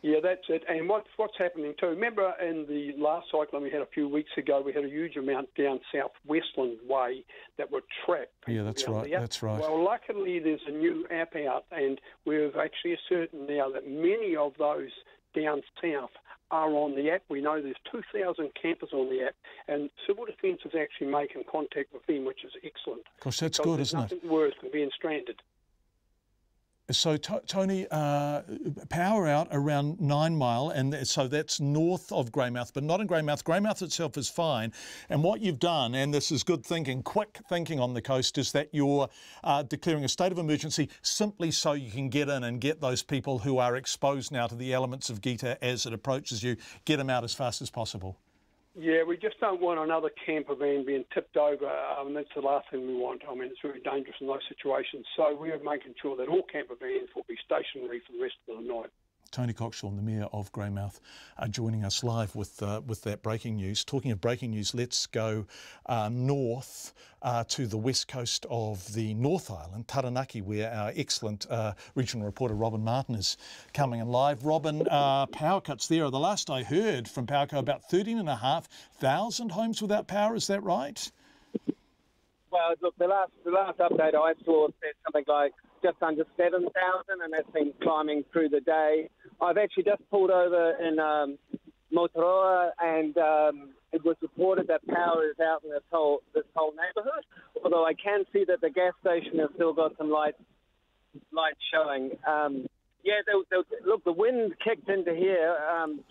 Yeah, that's it. And what's happening too, remember in the last cyclone we had a few weeks ago, we had a huge amount down South Westland Way that were trapped. Yeah, that's right. That's right. Well, luckily there's a new app out, and we've actually ascertained now that many of those down south are on the app. We know there's 2,000 campers on the app, and Civil Defence is actually making contact with them, which is excellent. Of course, that's good, isn't it? Nothing worse than being stranded. So, Tony, power out around 9 Mile, and so that's north of Greymouth, but not in Greymouth. Greymouth itself is fine. And what you've done, and this is good thinking, quick thinking on the coast, is that you're declaring a state of emergency simply so you can get in and get those people who are exposed now to the elements of Gita as it approaches you, get them out as fast as possible. Yeah, we just don't want another camper van being tipped over. That's the last thing we want. I mean, it's very dangerous in those situations. So we are making sure that all camper vans will be stationary for the rest of the night. Tony Cockshawn, the Mayor of Greymouth, joining us live with that breaking news. Talking of breaking news, let's go north to the west coast of the North Island, Taranaki, where our excellent regional reporter Robin Martin is coming in live. Robin, power cuts there. The last I heard from Powerco, about 13,500 homes without power. Is that right? Well, look, the last update I saw said something like just under 7,000, and that's been climbing through the day. I've actually just pulled over in Motoroa, and it was reported that power is out in this whole neighbourhood. Although I can see that the gas station has still got some lights showing. Look, the wind kicked into here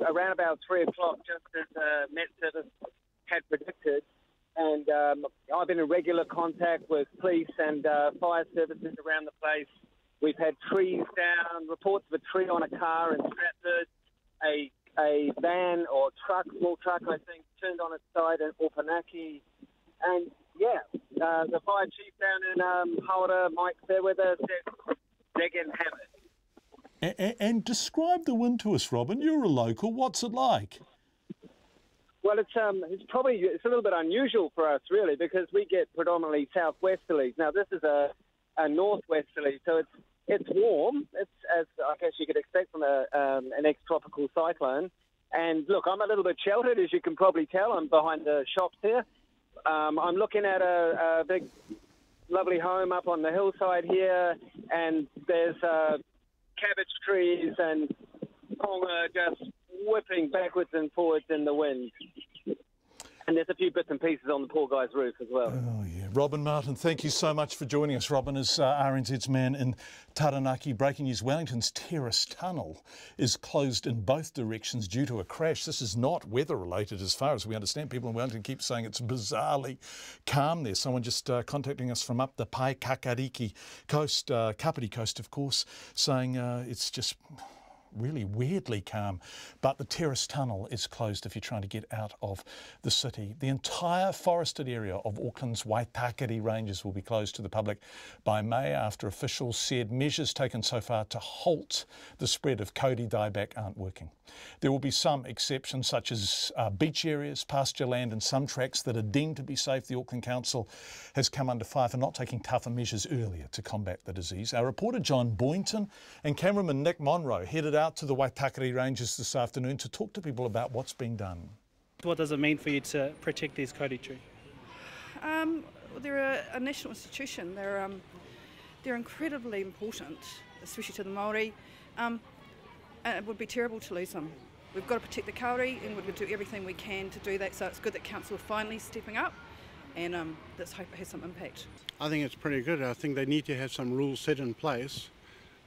around about 3 o'clock, just as MetService had predicted. And I've been in regular contact with police and fire services around the place. We've had trees down, reports of a tree on a car in Stratford, a van or truck, small truck, I think, turned on its side in Opanaki. And, the fire chief down in Hawera, Mike Fairweather, said they're getting hammered. And describe the wind to us, Robin. You're a local. What's it like? Well, it's a little bit unusual for us, really, because we get predominantly southwesterlies. Now, this is a northwesterly, so it's warm. It's, as I guess you could expect from an ex-tropical cyclone. And look, I'm a little bit sheltered, as you can probably tell. I'm behind the shops here. I'm looking at a big lovely home up on the hillside here, and there's cabbage trees and Tonga just whipping backwards and forwards in the wind. And there's a few bits and pieces on the poor guy's roof as well. Oh, yeah. Robin Martin, thank you so much for joining us. Robin is RNZ's man in Taranaki. Breaking news, Wellington's Terrace Tunnel is closed in both directions due to a crash. This is not weather-related as far as we understand. People in Wellington keep saying it's bizarrely calm there. Someone just contacting us from up the Paikakariki coast, Kapiti coast, of course, saying it's just really weirdly calm, but the Terrace Tunnel is closed if you're trying to get out of the city. The entire forested area of Auckland's Waitekere Ranges will be closed to the public by May after officials said measures taken so far to halt the spread of Kodi Dieback aren't working. There will be some exceptions such as beach areas, pasture land and some tracks that are deemed to be safe. The Auckland Council has come under fire for not taking tougher measures earlier to combat the disease. Our reporter John Boynton and cameraman Nick Monroe headed out to the Waitekere Ranges this afternoon to talk to people about what's being done. What does it mean for you to protect these Kodi trees? They're a national institution. They're incredibly important, especially to the Māori. And it would be terrible to lose them. We've got to protect the Kāori and we're going to do everything we can to do that, so it's good that Council are finally stepping up and let's hope it has some impact. I think it's pretty good. I think they need to have some rules set in place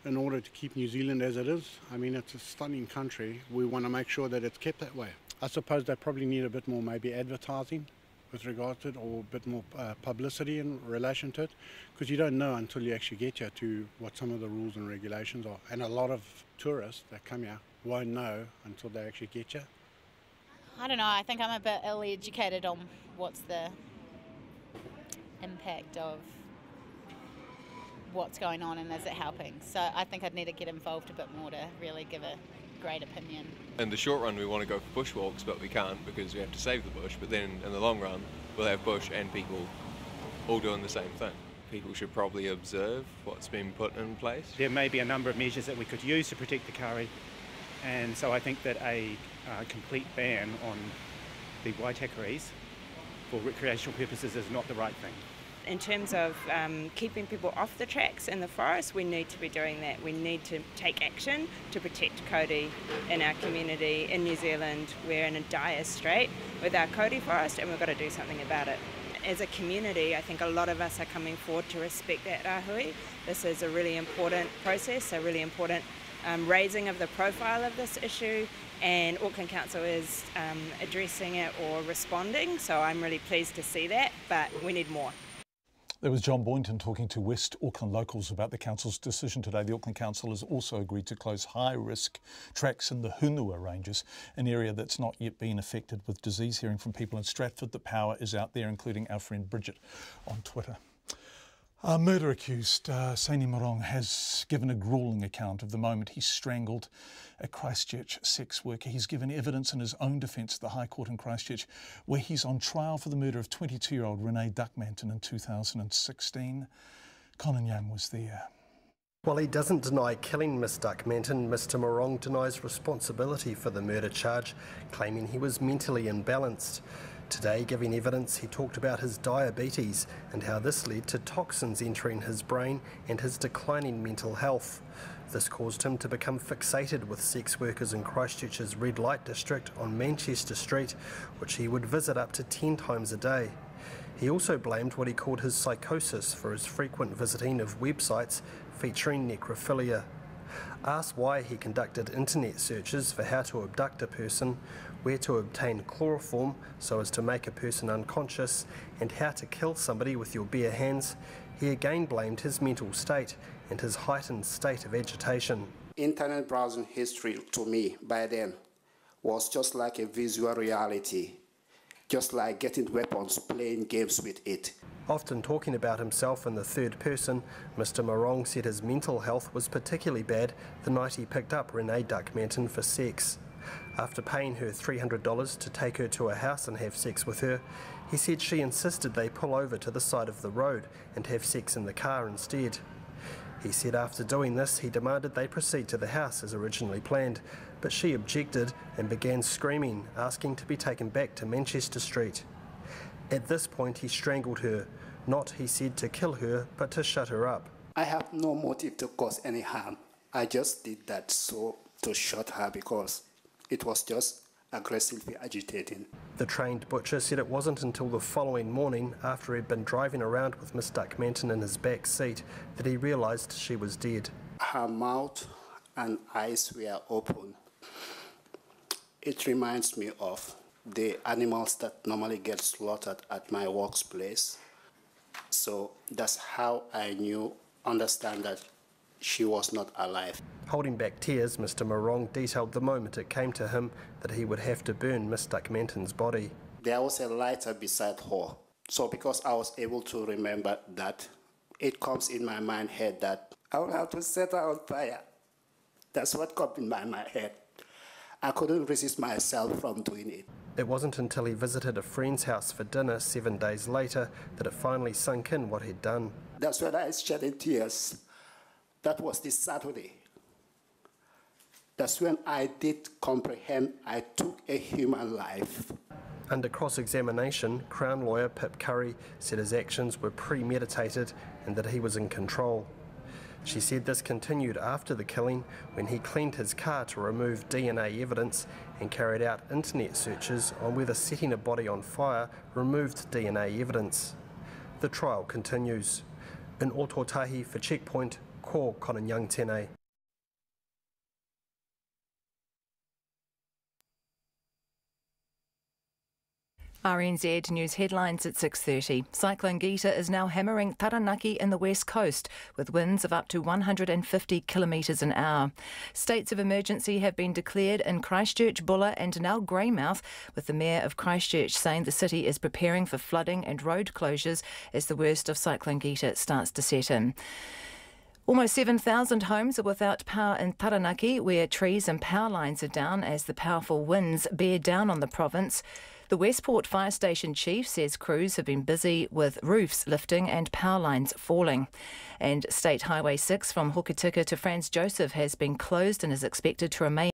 in order to keep New Zealand as it is. I mean, it's a stunning country. We want to make sure that it's kept that way. I suppose they probably need a bit more maybe advertising with regard to it, or a bit more publicity in relation to it, because you don't know until you actually get here to what some of the rules and regulations are. And a lot of tourists that come here won't know until they actually get here. I don't know, I think I'm a bit ill-educated on what's the impact of what's going on and is it helping. So I think I'd need to get involved a bit more to really give a great opinion. In the short run we want to go for bushwalks, but we can't because we have to save the bush, but then in the long run we'll have bush and people all doing the same thing. People should probably observe what's been put in place. There may be a number of measures that we could use to protect the Kāori, and so I think that a complete ban on the Waitekeres for recreational purposes is not the right thing. In terms of keeping people off the tracks in the forest, we need to be doing that. We need to take action to protect Kodi in our community. In New Zealand, we're in a dire strait with our Kodi forest and we've got to do something about it. As a community, I think a lot of us are coming forward to respect that rahui. This is a really important process, a really important raising of the profile of this issue, and Auckland Council is addressing it or responding, so I'm really pleased to see that, but we need more. There was John Boynton talking to West Auckland locals about the Council's decision today. The Auckland Council has also agreed to close high-risk tracks in the Hunua Ranges, an area that's not yet been affected with disease. Hearing from people in Stratford, the power is out there, including our friend Bridget on Twitter. Murder accused Saini Morong has given a gruelling account of the moment he strangled a Christchurch sex worker. He's given evidence in his own defence at the High Court in Christchurch, where he's on trial for the murder of 22-year-old Renee Duckmanton in 2016. Conan Young was there. While he doesn't deny killing Miss Duckmanton, Mr Morong denies responsibility for the murder charge, claiming he was mentally imbalanced. Today, giving evidence, he talked about his diabetes and how this led to toxins entering his brain and his declining mental health. This caused him to become fixated with sex workers in Christchurch's red light district on Manchester Street, which he would visit up to 10 times a day. He also blamed what he called his psychosis for his frequent visiting of websites featuring necrophilia. Asked why he conducted internet searches for how to abduct a person, where to obtain chloroform so as to make a person unconscious, and how to kill somebody with your bare hands, he again blamed his mental state and his heightened state of agitation. Internet browsing history to me by then was just like a visual reality, just like getting weapons, playing games with it. Often talking about himself in the third person, Mr Morong said his mental health was particularly bad the night he picked up Renee Duckmanton for sex. After paying her $300 to take her to a house and have sex with her, he said she insisted they pull over to the side of the road and have sex in the car instead. He said after doing this, he demanded they proceed to the house as originally planned, but she objected and began screaming, asking to be taken back to Manchester Street. At this point, he strangled her, Not, he said, to kill her, but to shut her up. I have no motive to cause any harm. I just did that so to shut her because it was just aggressively agitating. The trained butcher said it wasn't until the following morning, after he'd been driving around with Miss Duckmanton in his back seat, that he realised she was dead. Her mouth and eyes were open. It reminds me of the animals that normally get slaughtered at my workplace. So that's how I understand that she was not alive. Holding back tears, Mr Morong detailed the moment it came to him that he would have to burn Miss Duckmanton's body. There was a lighter beside her. So because I was able to remember that, it comes in my mind head that I will have to set her on fire. That's what comes in my head. I couldn't resist myself from doing it. It wasn't until he visited a friend's house for dinner 7 days later that it finally sunk in what he'd done. That's when I shed tears. That was this Saturday. That's when I did comprehend I took a human life. Under cross-examination, Crown lawyer Pip Curry said his actions were premeditated and that he was in control. She said this continued after the killing when he cleaned his car to remove DNA evidence and carried out internet searches on whether setting a body on fire removed DNA evidence. The trial continues. In Ototahi for Checkpoint, ko Konanyang tēnei. RNZ News headlines at 6:30. Cyclone Gita is now hammering Taranaki in the west coast with winds of up to 150 kilometres an hour. States of emergency have been declared in Christchurch, Buller and now Greymouth, with the Mayor of Christchurch saying the city is preparing for flooding and road closures as the worst of Cyclone Gita starts to set in. Almost 7,000 homes are without power in Taranaki, where trees and power lines are down as the powerful winds bear down on the province. The Westport Fire Station chief says crews have been busy with roofs lifting and power lines falling. And State Highway 6 from Hokitika to Franz Joseph has been closed and is expected to remain